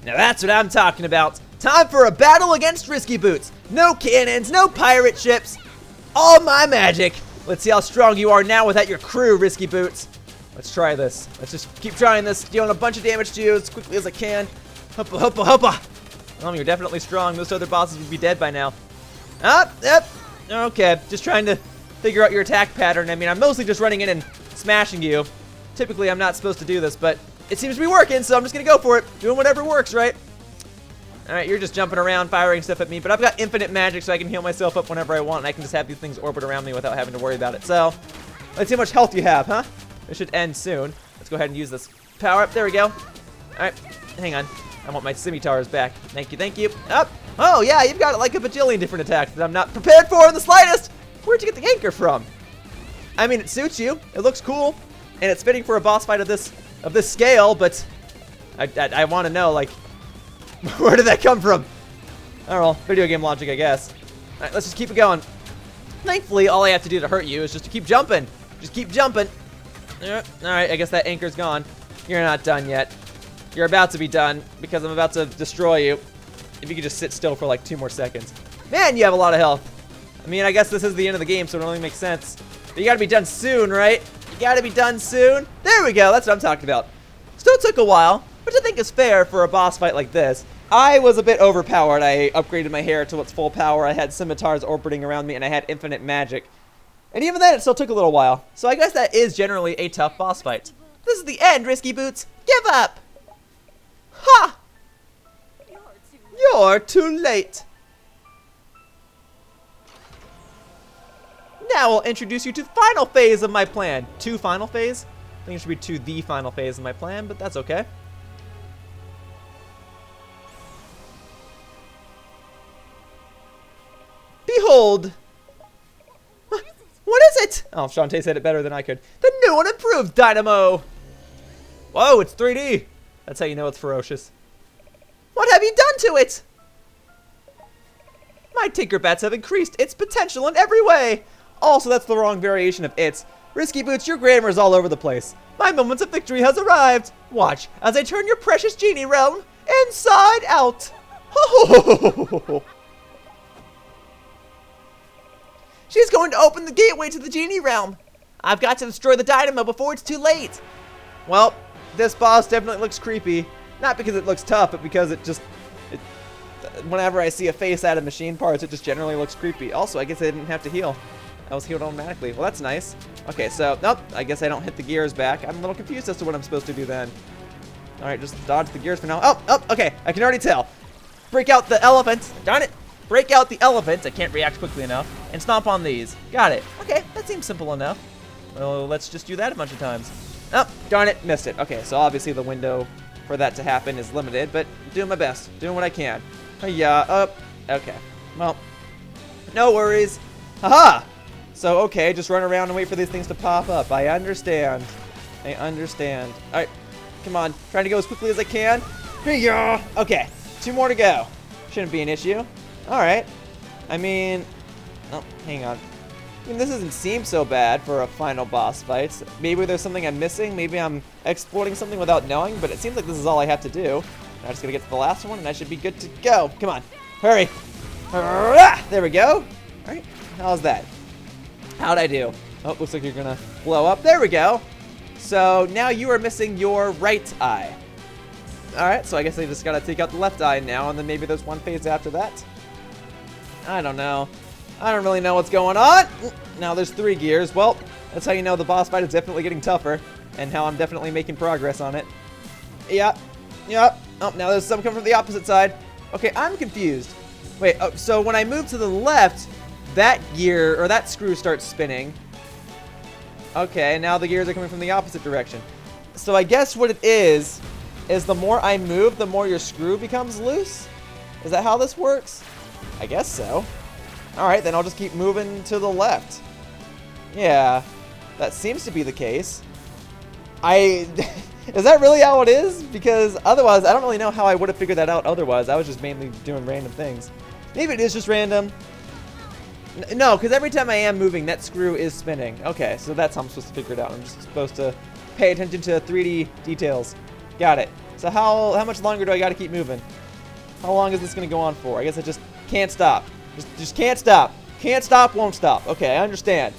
Now that's what I'm talking about. Time for a battle against Risky Boots. No cannons, no pirate ships. All my magic. Let's see how strong you are now without your crew, Risky Boots. Let's try this. Let's just keep trying this, dealing a bunch of damage to you as quickly as I can. Hoppa, hoppa, hoppa. You're definitely strong. Most other bosses would be dead by now. Yep. Okay, just trying to figure out your attack pattern. I mean, I'm mostly just running in and smashing you. Typically, I'm not supposed to do this, but it seems to be working, so I'm just going to go for it. Doing whatever works, right? Alright, you're just jumping around, firing stuff at me, but I've got infinite magic, so I can heal myself up whenever I want, and I can just have these things orbit around me without having to worry about it. So, let's see how much health you have, huh? It should end soon. Let's go ahead and use this power up. There we go. Alright, hang on. I want my scimitars back. Thank you, thank you. Up! Oh, yeah, you've got like a bajillion different attacks that I'm not prepared for in the slightest! Where'd you get the anchor from? I mean, it suits you. It looks cool. And it's fitting for a boss fight of this scale, but I want to know, like, where did that come from? I don't know. Video game logic, I guess. Alright, let's just keep it going. Thankfully, all I have to do to hurt you is just to keep jumping. Just keep jumping. Alright, I guess that anchor's gone. You're not done yet. You're about to be done because I'm about to destroy you. If you could just sit still for like 2 more seconds. Man, you have a lot of health. I mean, I guess this is the end of the game, so it only makes sense. But you gotta be done soon, right? You gotta be done soon. There we go, that's what I'm talking about. Still took a while, which I think is fair for a boss fight like this. I was a bit overpowered. I upgraded my hair to its full power. I had scimitars orbiting around me, and I had infinite magic. And even then, it still took a little while. So I guess that is generally a tough boss fight. This is the end, Risky Boots. Give up! Ha! You're too late. Now I'll introduce you to final phase of my plan. To final phase? I think it should be to the final phase of my plan, but that's okay. Behold! What is it? Oh, Shantae said it better than I could. The new and improved Dynamo! Whoa, it's 3D! That's how you know it's ferocious. What have you done to it? My Tinkerbats have increased its potential in every way! Also, that's the wrong variation of its. Risky Boots, your grammar is all over the place. My moment of victory has arrived. Watch as I turn your precious Genie Realm inside out. She's going to open the gateway to the Genie Realm. I've got to destroy the Dynamo before it's too late. Well, this boss definitely looks creepy. Not because it looks tough, but because whenever I see a face out of machine parts, it just generally looks creepy. Also, I guess I didn't have to heal. I was healed automatically. Well, that's nice. Okay, so, nope, I guess I don't hit the gears back. I'm a little confused as to what I'm supposed to do then. All right, just dodge the gears for now. Oh, okay, I can already tell. Break out the elephant. Darn it. Break out the elephant. I can't react quickly enough. And stomp on these. Got it. Okay, that seems simple enough. Well, let's just do that a bunch of times. Oh, darn it, missed it. Okay, so obviously the window for that to happen is limited, but doing my best. Doing what I can. Yeah, okay. Well, no worries. Haha! So, okay, just run around and wait for these things to pop up. I understand. I understand. Alright, come on. Trying to go as quickly as I can. Yeah. Okay, 2 more to go. Shouldn't be an issue. Alright. I mean... Oh, hang on. I mean, this doesn't seem so bad for a final boss fight. Maybe there's something I'm missing. Maybe I'm exploiting something without knowing, but it seems like this is all I have to do. I'm just gonna get to the last one, and I should be good to go. Come on. Hurry. There we go. Alright, how's that? How'd I do? Oh, looks like you're gonna blow up. There we go. So now you are missing your right eye. Alright, so I guess I just gotta take out the left eye now, and then maybe there's one phase after that. I don't know. I don't really know what's going on. Now there's 3 gears. Well, that's how you know the boss fight is definitely getting tougher, and how I'm definitely making progress on it. Yep. Yep. Oh, now there's some coming from the opposite side. Okay, I'm confused. Wait, oh, so when I move to the left, that gear, or that screw starts spinning. Okay, now the gears are coming from the opposite direction. So I guess what it is the more I move, the more your screw becomes loose? Is that how this works? I guess so. Alright, then I'll just keep moving to the left. Yeah, that seems to be the case. Is that really how it is? Because otherwise, I don't really know how I would have figured that out otherwise. I was just mainly doing random things. Maybe it is just random. No, because every time I am moving, that screw is spinning. Okay, so that's how I'm supposed to figure it out. I'm just supposed to pay attention to 3D details. Got it. So how much longer do I got to keep moving? How long is this going to go on for? I guess I just can't stop. Just can't stop. Can't stop, won't stop. Okay, I understand.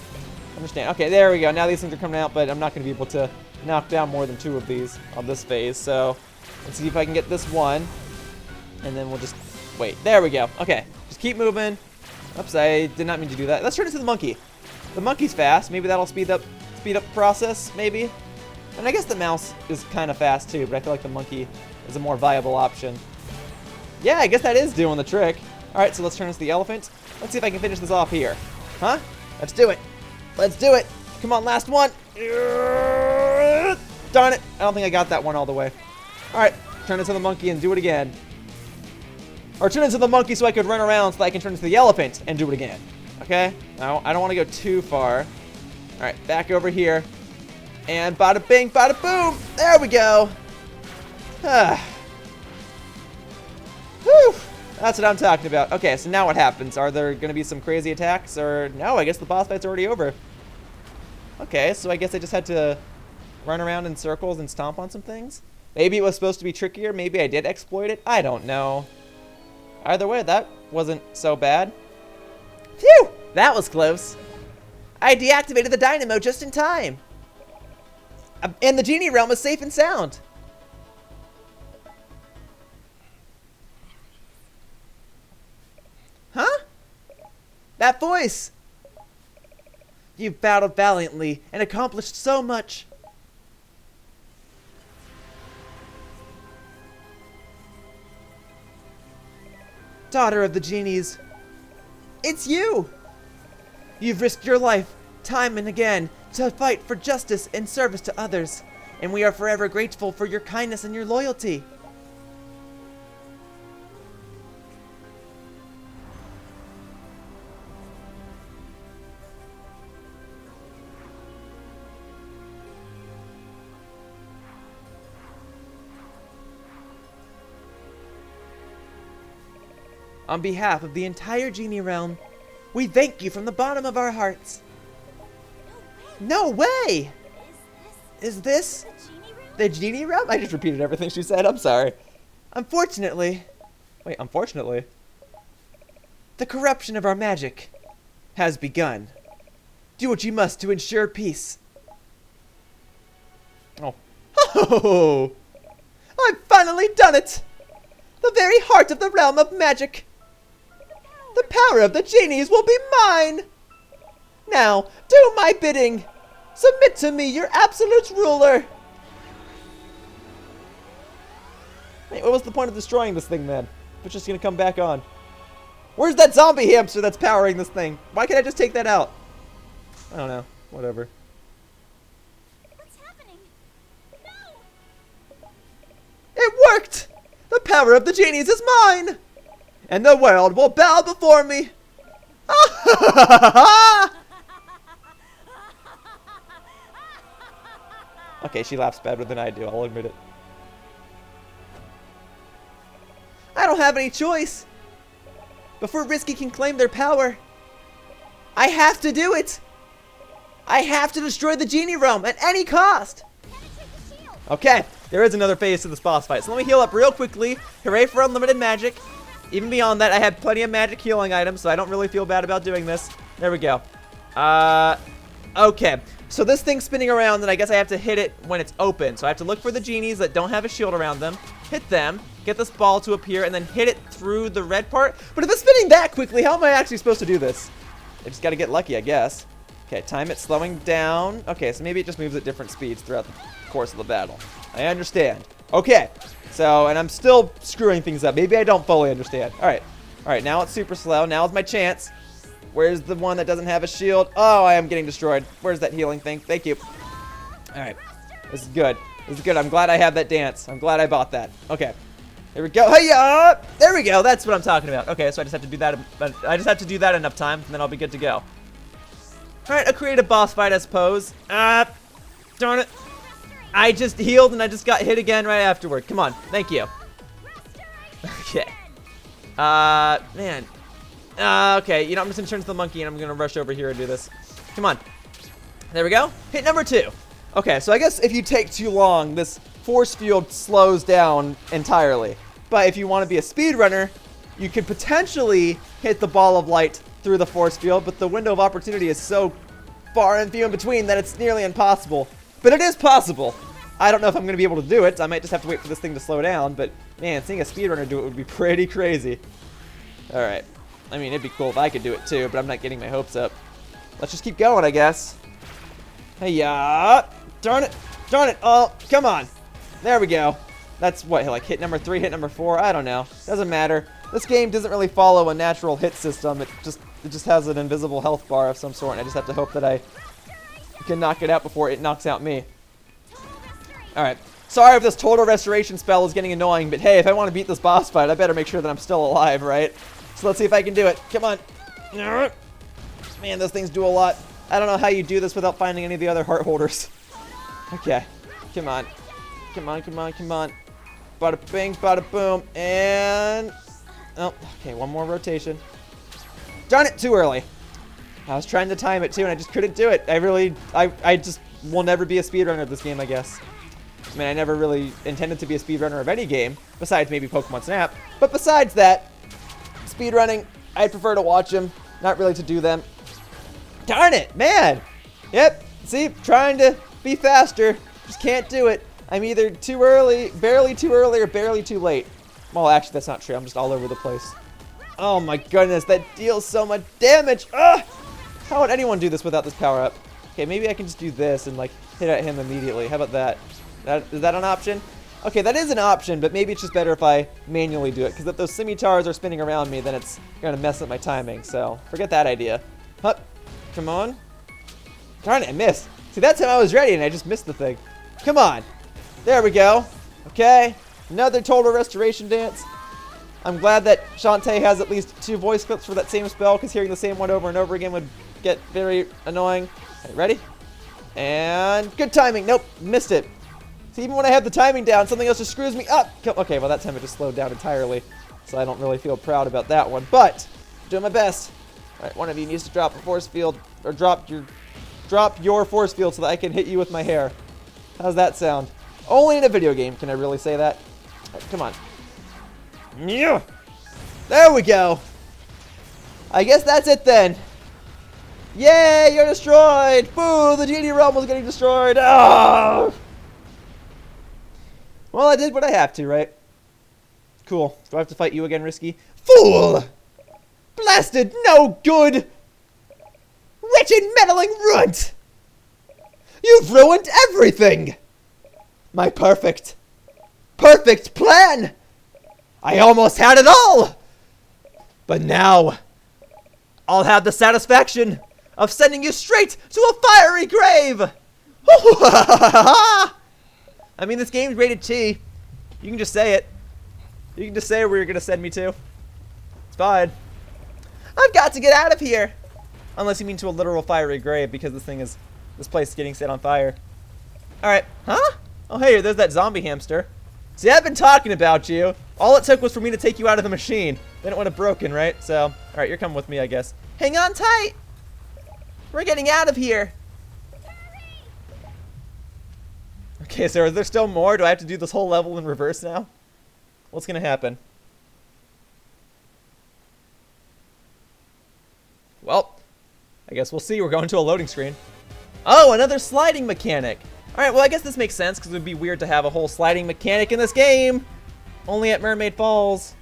Okay, there we go. Now these things are coming out, but I'm not going to be able to knock down more than 2 of these on this phase. So let's see if I can get this one. And then we'll just wait. There we go. Okay, just keep moving. Oops, I did not mean to do that. Let's turn into the monkey. The monkey's fast. Maybe that'll speed up the process, maybe. And I guess the mouse is kind of fast too, but I feel like the monkey is a more viable option. Yeah, I guess that is doing the trick. Alright, so let's turn into the elephant. Let's see if I can finish this off here. Huh? Let's do it. Let's do it. Come on, last one. Darn it. I don't think I got that one all the way. Alright, turn into the monkey and do it again. Or turn into the monkey so I could run around so I can turn into the elephant and do it again. Okay? Now, I don't want to go too far. Alright, back over here. And bada bing, bada boom. There we go. Whew. That's what I'm talking about. Okay, so now what happens? Are there going to be some crazy attacks? Or no, I guess the boss fight's already over. Okay, so I guess I just had to run around in circles and stomp on some things? Maybe it was supposed to be trickier. Maybe I did exploit it. I don't know. Either way, that wasn't so bad. Phew! That was close. I deactivated the Dynamo just in time. And the Genie Realm is safe and sound. Huh? That voice! You've battled valiantly and accomplished so much. Daughter of the Genies, it's you! You've risked your life, time and again, to fight for justice and service to others, and we are forever grateful for your kindness and your loyalty. On behalf of the entire Genie Realm, we thank you from the bottom of our hearts. No way! Is this the Genie Realm? I just repeated everything she said. I'm sorry. Unfortunately, the corruption of our magic has begun. Do what you must to ensure peace. Oh. Oh! I've finally done it! The very heart of the realm of magic. The power of the genies will be mine! Now, do my bidding! Submit to me, your absolute ruler! Wait, what was the point of destroying this thing then? If it's just gonna come back on. Where's that zombie hamster that's powering this thing? Why can't I just take that out? I don't know. Whatever. What's happening? No! It worked! The power of the genies is mine! And the world will bow before me! Okay, she laughs better than I do, I'll admit it. I don't have any choice! Before Risky can claim their power, I have to do it! I have to destroy the Genie Realm at any cost! Okay, there is another phase to this boss fight, so let me heal up real quickly. Hooray for unlimited magic. Even beyond that, I have plenty of magic healing items, so I don't really feel bad about doing this. There we go. Okay. So this thing's spinning around, and I guess I have to hit it when it's open. So I have to look for the genies that don't have a shield around them, hit them, get this ball to appear, and then hit it through the red part. But if it's spinning that quickly, how am I actually supposed to do this? I just gotta get lucky, I guess. Okay, time it slowing down. Okay, so maybe it just moves at different speeds throughout the course of the battle. I understand. Okay. So, and I'm still screwing things up. Maybe I don't fully understand. Alright. Alright, now it's super slow. Now is my chance. Where's the one that doesn't have a shield? Oh, I am getting destroyed. Where's that healing thing? Thank you. Alright. This is good. This is good. I'm glad I have that dance. I'm glad I bought that. Okay. Here we go. Hey-ya! There we go. That's what I'm talking about. Okay, so I just have to do that. I just have to do that enough times, and then I'll be good to go. Alright, a creative boss fight, I suppose. Darn it. I just healed and I just got hit again right afterward. Come on. Thank you. Okay. Man. Okay. You know, I'm just going to turn to the monkey and I'm going to rush over here and do this. Come on. There we go. Hit number 2. Okay, so I guess if you take too long, this force field slows down entirely. But if you want to be a speedrunner, you could potentially hit the ball of light through the force field, but the window of opportunity is so far and few in between that it's nearly impossible. But it is possible. I don't know if I'm going to be able to do it. I might just have to wait for this thing to slow down. But, man, seeing a speedrunner do it would be pretty crazy. Alright. I mean, it'd be cool if I could do it too, but I'm not getting my hopes up. Let's just keep going, I guess. Hey-ya! Darn it! Darn it! Oh, come on! There we go. That's what, like hit number 3, hit number 4? I don't know. Doesn't matter. This game doesn't really follow a natural hit system. It just has an invisible health bar of some sort, and I just have to hope that I can knock it out before it knocks out me. Alright. Sorry if this total restoration spell is getting annoying, but hey, if I want to beat this boss fight, I better make sure that I'm still alive, right? So let's see if I can do it. Come on. Man, those things do a lot. I don't know how you do this without finding any of the other heart holders. Okay. Come on. Come on, come on, come on. Bada bing, bada boom, and... Oh, okay, one more rotation. Darn it, too early. I was trying to time it too, and I just couldn't do it. I just will never be a speedrunner of this game, I guess. I mean, I never really intended to be a speedrunner of any game, besides maybe Pokemon Snap. But besides that, speedrunning, I'd prefer to watch them, not really to do them. Darn it, man! Yep, see, trying to be faster, just can't do it. I'm either too early, or barely too late. Well, actually, that's not true. I'm just all over the place. Oh my goodness, that deals so much damage. Ugh! How would anyone do this without this power-up? Okay, maybe I can just do this and, like, hit at him immediately. How about that? Is that an option? Okay, that is an option, but maybe it's just better if I manually do it, because if those scimitars are spinning around me, then it's going to mess up my timing, so forget that idea. Hup. Come on. Darn it, I missed. See, that time I was ready, and I just missed the thing. Come on. There we go. Okay. Another total restoration dance. I'm glad that Shantae has at least 2 voice clips for that same spell, because hearing the same one over and over again would get very annoying. Okay, ready? And good timing. Nope, missed it. See, even when I have the timing down, something else just screws me up. Okay, well, that time it just slowed down entirely, so I don't really feel proud about that one, but doing my best. All right, one of you needs to drop a force field, or drop your force field so that I can hit you with my hair. How's that sound? Only in a video game can I really say that. All right, come on. There we go. I guess that's it then. Yay, you're destroyed! Boo, the Genie Realm was getting destroyed! Oh! Well, I did what I have to, right? Cool. Do I have to fight you again, Risky? Fool! Blasted no good! Wretched meddling runt! You've ruined everything! My perfect plan! I almost had it all! But now, I'll have the satisfaction of sending you straight to a fiery grave! I mean, this game's rated T. You can just say it. You can just say where you're going to send me to. It's fine. I've got to get out of here! Unless you mean to a literal fiery grave, because this place is getting set on fire. Alright. Huh? Oh, hey, there's that zombie hamster. See, I've been talking about you. All it took was for me to take you out of the machine. Then it would have broken, right? So, alright, you're coming with me, I guess. Hang on tight! We're getting out of here! Okay, so is there still more? Do I have to do this whole level in reverse now? What's gonna happen? Well, I guess we'll see. We're going to a loading screen. Oh, another sliding mechanic! Alright, well, I guess this makes sense, because it would be weird to have a whole sliding mechanic in this game! Only at Mermaid Falls.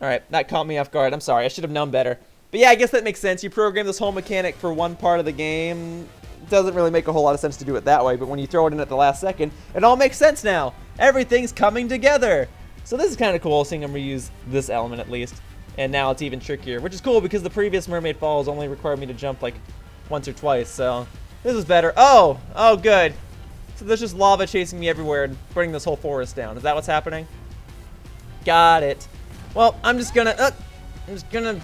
Alright, that caught me off guard. I'm sorry, I should have known better. But yeah, I guess that makes sense. You program this whole mechanic for one part of the game. It doesn't really make a whole lot of sense to do it that way, but when you throw it in at the last second, it all makes sense now. Everything's coming together. So this is kind of cool, seeing them reuse this element at least. And now it's even trickier, which is cool because the previous Mermaid Falls only required me to jump like once or twice, so this is better. Oh, good. So there's just lava chasing me everywhere and burning this whole forest down. Is that what's happening? Got it. Well, I'm just gonna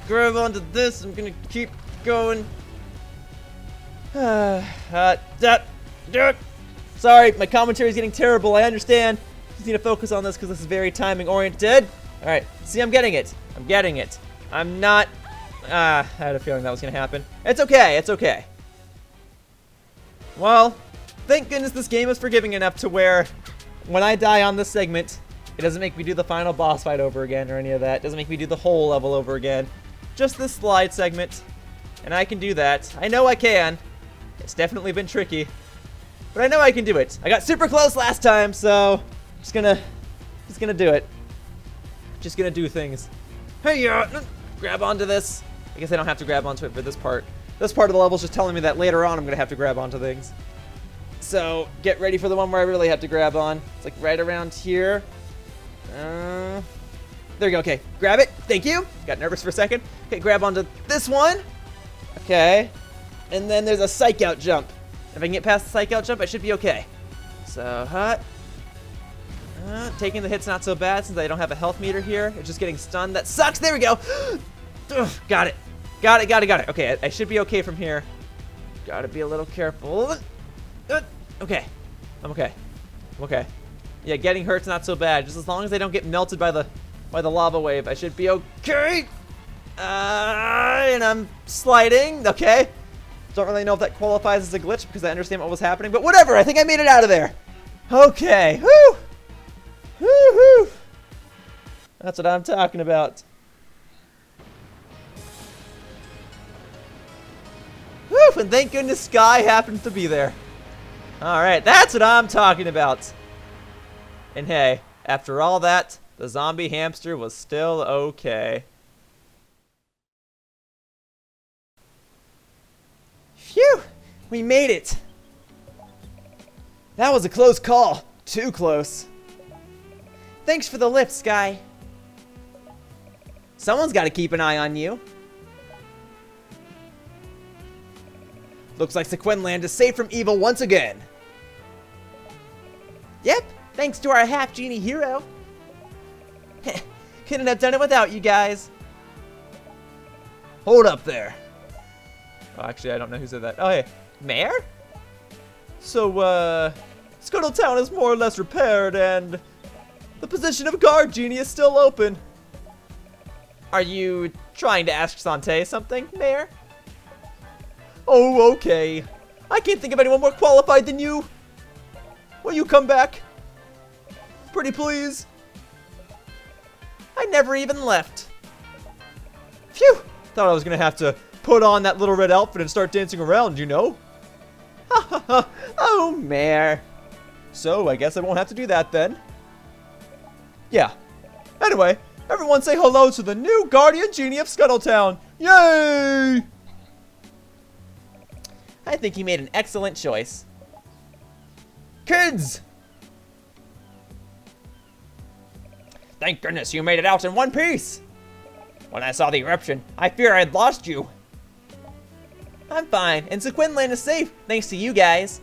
grab onto this. I'm gonna keep going. Sorry, my commentary is getting terrible. I understand. Just need to focus on this because this is very timing oriented. All right. See, I'm getting it. I'm not. I had a feeling that was gonna happen. It's okay. It's okay. Well, thank goodness this game is forgiving enough to where when I die on this segment, it doesn't make me do the final boss fight over again or any of that. It doesn't make me do the whole level over again. Just this slide segment. And I can do that. I know I can. It's definitely been tricky. But I know I can do it. I got super close last time, so I'm just gonna do it. Just gonna do things. Hey, grab onto this. I guess I don't have to grab onto it for this part. This part of the level is just telling me that later on I'm gonna have to grab onto things. So get ready for the one where I really have to grab on. It's like right around here. There we go. Okay, grab it. Thank you. Got nervous for a second. Okay, grab onto this one. Okay. And then there's a psych out jump. If I can get past the psych out jump, I should be okay. So, taking the hit's not so bad since I don't have a health meter here. It's just getting stunned. That sucks. There we go. Ugh, got it. Got it. Okay, I should be okay from here. Gotta be a little careful. Okay. I'm okay. Yeah, getting hurt's not so bad. Just as long as I don't get melted by the by the lava wave. I should be okay. And I'm sliding. Okay. Don't really know if that qualifies as a glitch because I understand what was happening, but whatever. I think I made it out of there. Okay. Woo! Woo-hoo! That's what I'm talking about. Woo! And thank goodness Sky happens to be there. Alright, that's what I'm talking about. And hey, after all that, the zombie hamster was still okay. Phew! We made it! That was a close call. Too close. Thanks for the lift, Sky. Someone's got to keep an eye on you. Looks like Sequinland is safe from evil once again. Yep, thanks to our Half-Genie hero. Couldn't have done it without you guys. Hold up there. Oh, actually, I don't know who said that. Oh, hey. Mayor? So, Scuttle Town is more or less repaired, and the position of guard genie is still open. Are you trying to ask Shantae something, Mayor? Oh, okay. I can't think of anyone more qualified than you. Will you come back? Pretty please. I never even left. Phew! Thought I was gonna have to put on that little red outfit and start dancing around, you know? Ha ha ha! Oh, Mayor. So, I guess I won't have to do that then. Yeah. Anyway, everyone say hello to the new Guardian Genie of Scuttletown. Yay! I think you made an excellent choice. Kids! Thank goodness you made it out in one piece! When I saw the eruption, I feared I'd lost you. I'm fine, and Sequinland is safe, thanks to you guys.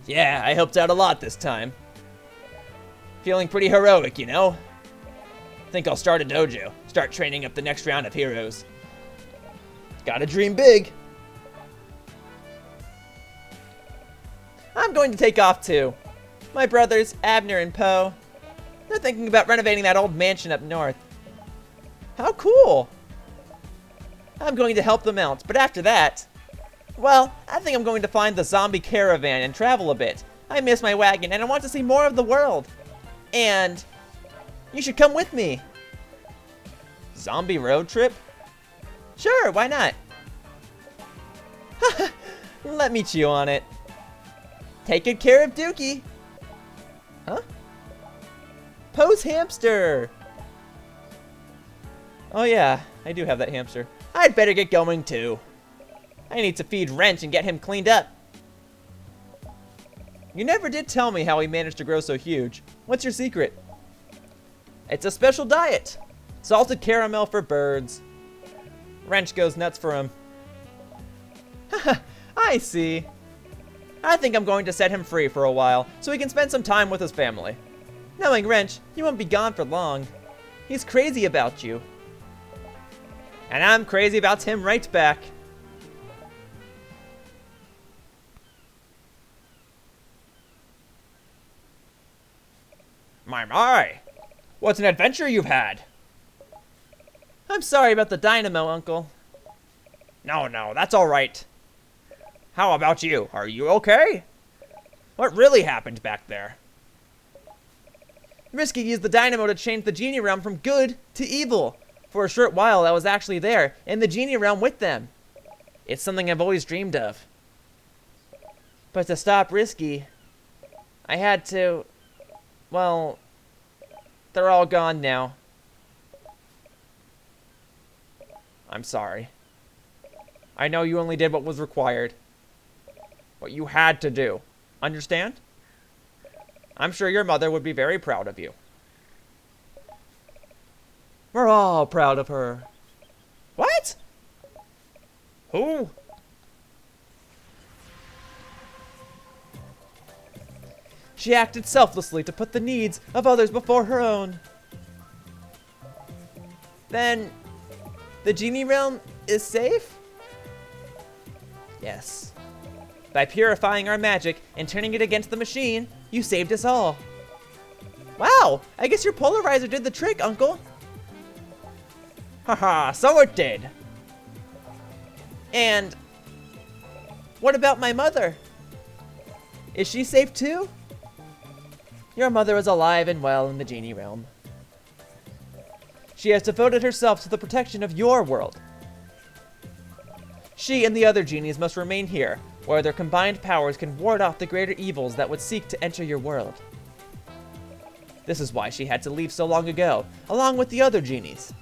Yeah, I helped out a lot this time. Feeling pretty heroic, you know? Think I'll start a dojo, start training up the next round of heroes. Gotta dream big. I'm going to take off too. My brothers, Abner and Poe, they're thinking about renovating that old mansion up north. How cool! I'm going to help them out, but after that, well, I think I'm going to find the zombie caravan and travel a bit. I miss my wagon and I want to see more of the world. And you should come with me. Zombie road trip? Sure, why not? Let me chew on it. Take good care of Dookie. Huh? Poe's hamster. Oh yeah, I do have that hamster. I'd better get going too. I need to feed Wrench and get him cleaned up. You never did tell me how he managed to grow so huge. What's your secret? It's a special diet. Salted caramel for birds. Wrench goes nuts for him. I see. I think I'm going to set him free for a while, so he can spend some time with his family. Knowing Wrench, he won't be gone for long. He's crazy about you. And I'm crazy about him right back. My. What's an adventure you've had? I'm sorry about the Dynamo, Uncle. No, that's all right. How about you? Are you okay? What really happened back there? Risky used the Dynamo to change the Genie Realm from good to evil. For a short while, I was actually there, in the Genie Realm with them. It's something I've always dreamed of. But to stop Risky, I had to... Well, they're all gone now. I'm sorry. I know you only did what was required. What you had to do. Understand? I'm sure your mother would be very proud of you. We're all proud of her. What? Who? She acted selflessly to put the needs of others before her own. Then, the Genie Realm is safe? Yes. By purifying our magic and turning it against the machine, you saved us all. Wow, Wow, I guess your polarizer did the trick, Uncle. Haha, so it did. And what about my mother? Is she safe too? Your mother is alive and well in the Genie Realm. She has devoted herself to the protection of your world. She and the other genies must remain here, where their combined powers can ward off the greater evils that would seek to enter your world. This is why she had to leave so long ago, along with the other genies.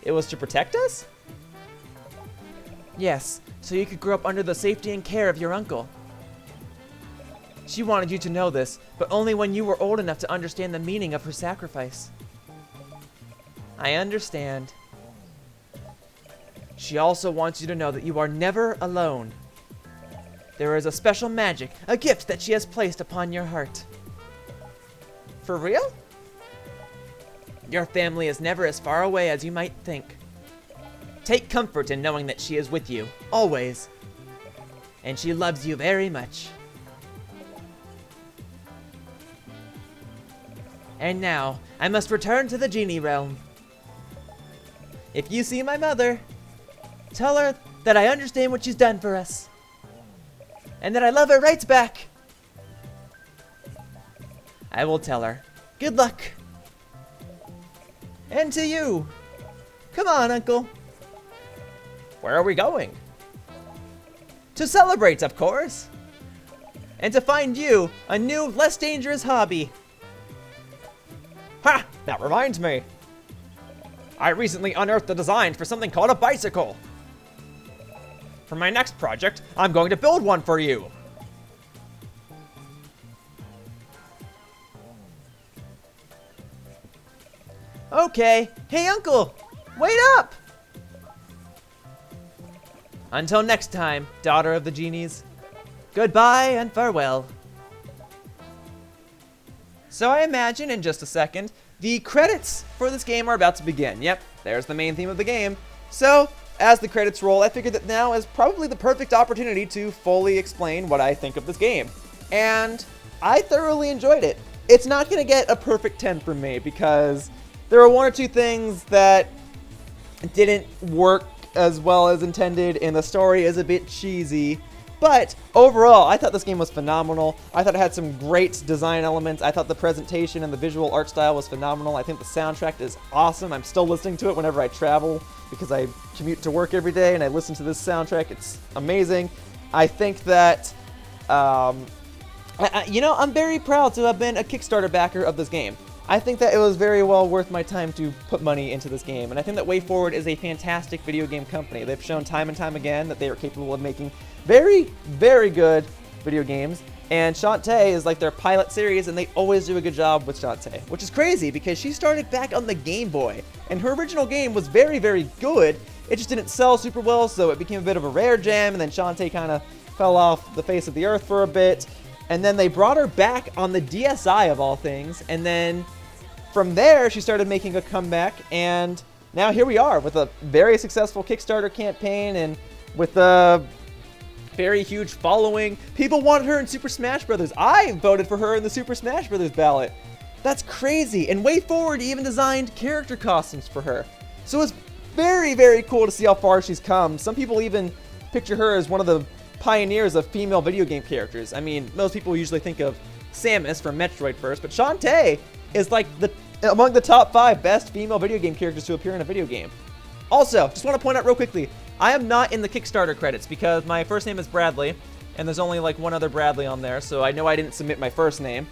It was to protect us? Yes, so you could grow up under the safety and care of your uncle. She wanted you to know this, but only when you were old enough to understand the meaning of her sacrifice. I understand. She also wants you to know that you are never alone. There is a special magic, a gift that she has placed upon your heart. For real? Your family is never as far away as you might think. Take comfort in knowing that she is with you, always. And she loves you very much. And now, I must return to the Genie Realm. If you see my mother, tell her that I understand what she's done for us. And that I love her right back. I will tell her. Good luck. And to you. Come on, Uncle. Where are we going? To celebrate, of course. And to find you a new, less dangerous hobby. Ha! That reminds me. I recently unearthed the design for something called a bicycle. For my next project, I'm going to build one for you. Okay. Hey, Uncle. Wait up! Until next time, daughter of the genies. Goodbye and farewell. So I imagine in just a second, the credits for this game are about to begin. Yep, there's the main theme of the game. So, as the credits roll, I figured that now is probably the perfect opportunity to fully explain what I think of this game. And I thoroughly enjoyed it. It's not going to get a perfect 10 from me because there were one or two things that didn't work as well as intended, and the story is a bit cheesy. But overall, I thought this game was phenomenal. I thought it had some great design elements. I thought the presentation and the visual art style was phenomenal. I think the soundtrack is awesome. I'm still listening to it whenever I travel because I commute to work every day and I listen to this soundtrack. It's amazing. I think that, you know, I'm very proud to have been a Kickstarter backer of this game. I think that it was very well worth my time to put money into this game, and I think that WayForward is a fantastic video game company. They've shown time and time again that they are capable of making very, very good video games, and Shantae is like their pilot series, and they always do a good job with Shantae, which is crazy because she started back on the Game Boy, and her original game was very, very good. It just didn't sell super well, so it became a bit of a rare gem, and then Shantae kind of fell off the face of the earth for a bit, and then they brought her back on the DSi of all things, and then from there, she started making a comeback, and now here we are with a very successful Kickstarter campaign and with a very huge following. People wanted her in Super Smash Bros. I voted for her in the Super Smash Bros. Ballot. That's crazy, and WayForward even designed character costumes for her. So it's very, very cool to see how far she's come. Some people even picture her as one of the pioneers of female video game characters. I mean, most people usually think of Samus from Metroid first, but Shantae is like among the top 5 best female video game characters to appear in a video game. Also, just want to point out real quickly, I am not in the Kickstarter credits because my first name is Bradley, and there's only like one other Bradley on there, so I know I didn't submit my first name.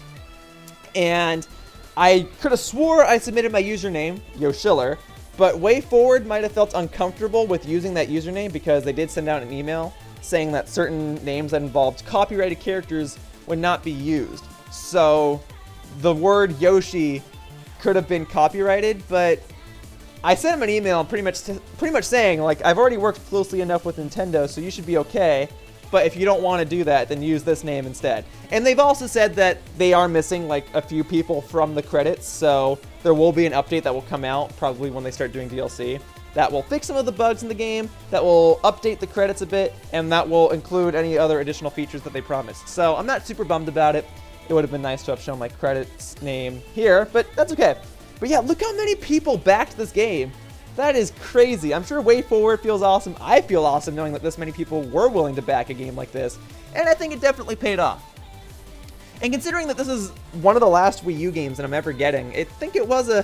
And I could have swore I submitted my username, Yoshiller, but WayForward might have felt uncomfortable with using that username because they did send out an email saying that certain names that involved copyrighted characters would not be used. So the word Yoshi could have been copyrighted, but I sent him an email pretty much saying, like, I've already worked closely enough with Nintendo, so you should be okay, but if you don't want to do that, then use this name instead. And they've also said that they are missing, like, a few people from the credits, so there will be an update that will come out, probably when they start doing DLC, that will fix some of the bugs in the game, that will update the credits a bit, and that will include any other additional features that they promised. So I'm not super bummed about it. It would have been nice to have shown my credits name here, but that's okay. But yeah, look how many people backed this game. That is crazy. I'm sure Way Forward feels awesome. I feel awesome knowing that this many people were willing to back a game like this. And I think it definitely paid off. And considering that this is one of the last Wii U games that I'm ever getting, I think it was a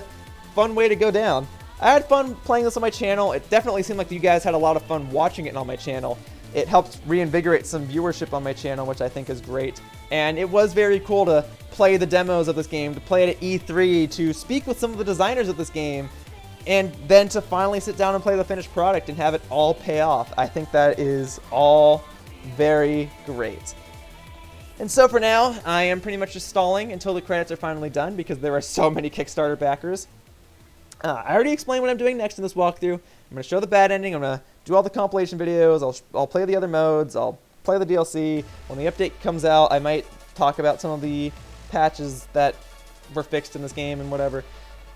fun way to go down. I had fun playing this on my channel. It definitely seemed like you guys had a lot of fun watching it on my channel. It helped reinvigorate some viewership on my channel, which I think is great. And it was very cool to play the demos of this game, to play it at E3, to speak with some of the designers of this game, and then to finally sit down and play the finished product and have it all pay off. I think that is all very great. And so for now, I am pretty much just stalling until the credits are finally done because there are so many Kickstarter backers. I already explained what I'm doing next in this walkthrough. I'm going to show the bad ending. I'm going to do all the compilation videos. I'll play the other modes. I'll play the DLC. When the update comes out, I might talk about some of the patches that were fixed in this game and whatever.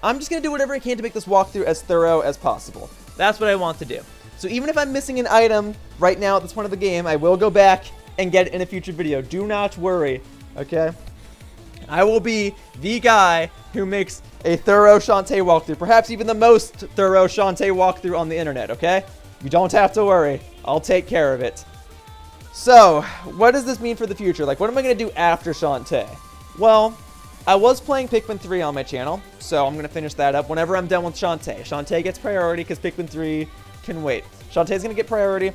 I'm just going to do whatever I can to make this walkthrough as thorough as possible. That's what I want to do. So even if I'm missing an item right now at this point of the game, I will go back and get it in a future video. Do not worry, okay? I will be the guy who makes a thorough Shantae walkthrough, perhaps even the most thorough Shantae walkthrough on the internet, okay? You don't have to worry. I'll take care of it. So, what does this mean for the future? Like, what am I going to do after Shantae? Well, I was playing Pikmin 3 on my channel, so I'm going to finish that up whenever I'm done with Shantae. Shantae gets priority because Pikmin 3 can wait. Shantae's going to get priority.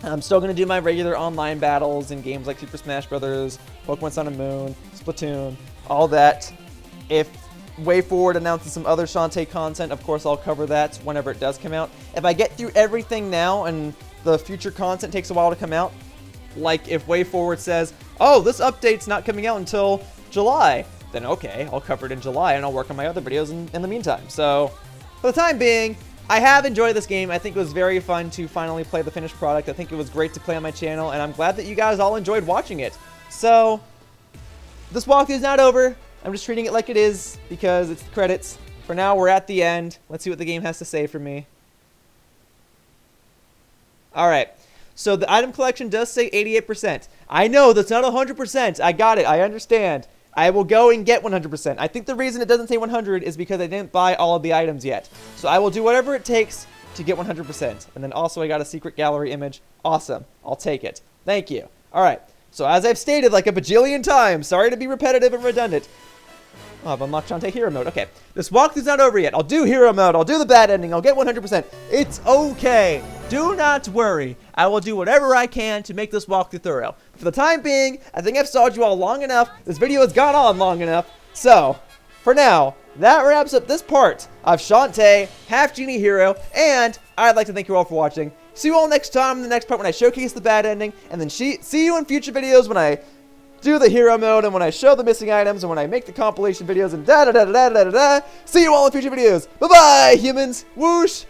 I'm still going to do my regular online battles in games like Super Smash Bros., Pokemon Sun and Moon, Splatoon, all that. If Way Forward announces some other Shantae content, of course I'll cover that whenever it does come out. If I get through everything now and the future content takes a while to come out, like if Way Forward says, oh, this update's not coming out until July, then okay, I'll cover it in July and I'll work on my other videos in the meantime. So, for the time being, I have enjoyed this game. I think it was very fun to finally play the finished product. I think it was great to play on my channel, and I'm glad that you guys all enjoyed watching it. So, this walkthrough is not over. I'm just treating it like it is because it's the credits. For now, we're at the end. Let's see what the game has to say for me. Alright, so the item collection does say 88%. I know, that's not 100%. I got it. I understand. I will go and get 100%. I think the reason it doesn't say 100 is because I didn't buy all of the items yet. So I will do whatever it takes to get 100%. And then also I got a secret gallery image. Awesome. I'll take it. Thank you. Alright. So as I've stated like a bajillion times, sorry to be repetitive and redundant. Oh, I've unlocked Shantae Hero Mode. Okay. This walkthrough's not over yet. I'll do Hero Mode. I'll do the bad ending. I'll get 100%. It's okay. Do not worry. I will do whatever I can to make this walkthrough thorough. For the time being, I think I've stalled you all long enough. This video has gone on long enough. So, for now, that wraps up this part of Shantae, Half-Genie Hero, and I'd like to thank you all for watching. See you all next time in the next part when I showcase the bad ending, and then see you in future videos when I do the hero mode and when I show the missing items and when I make the compilation videos and da da da da da da da. See you all in future videos. Bye bye, humans. Whoosh.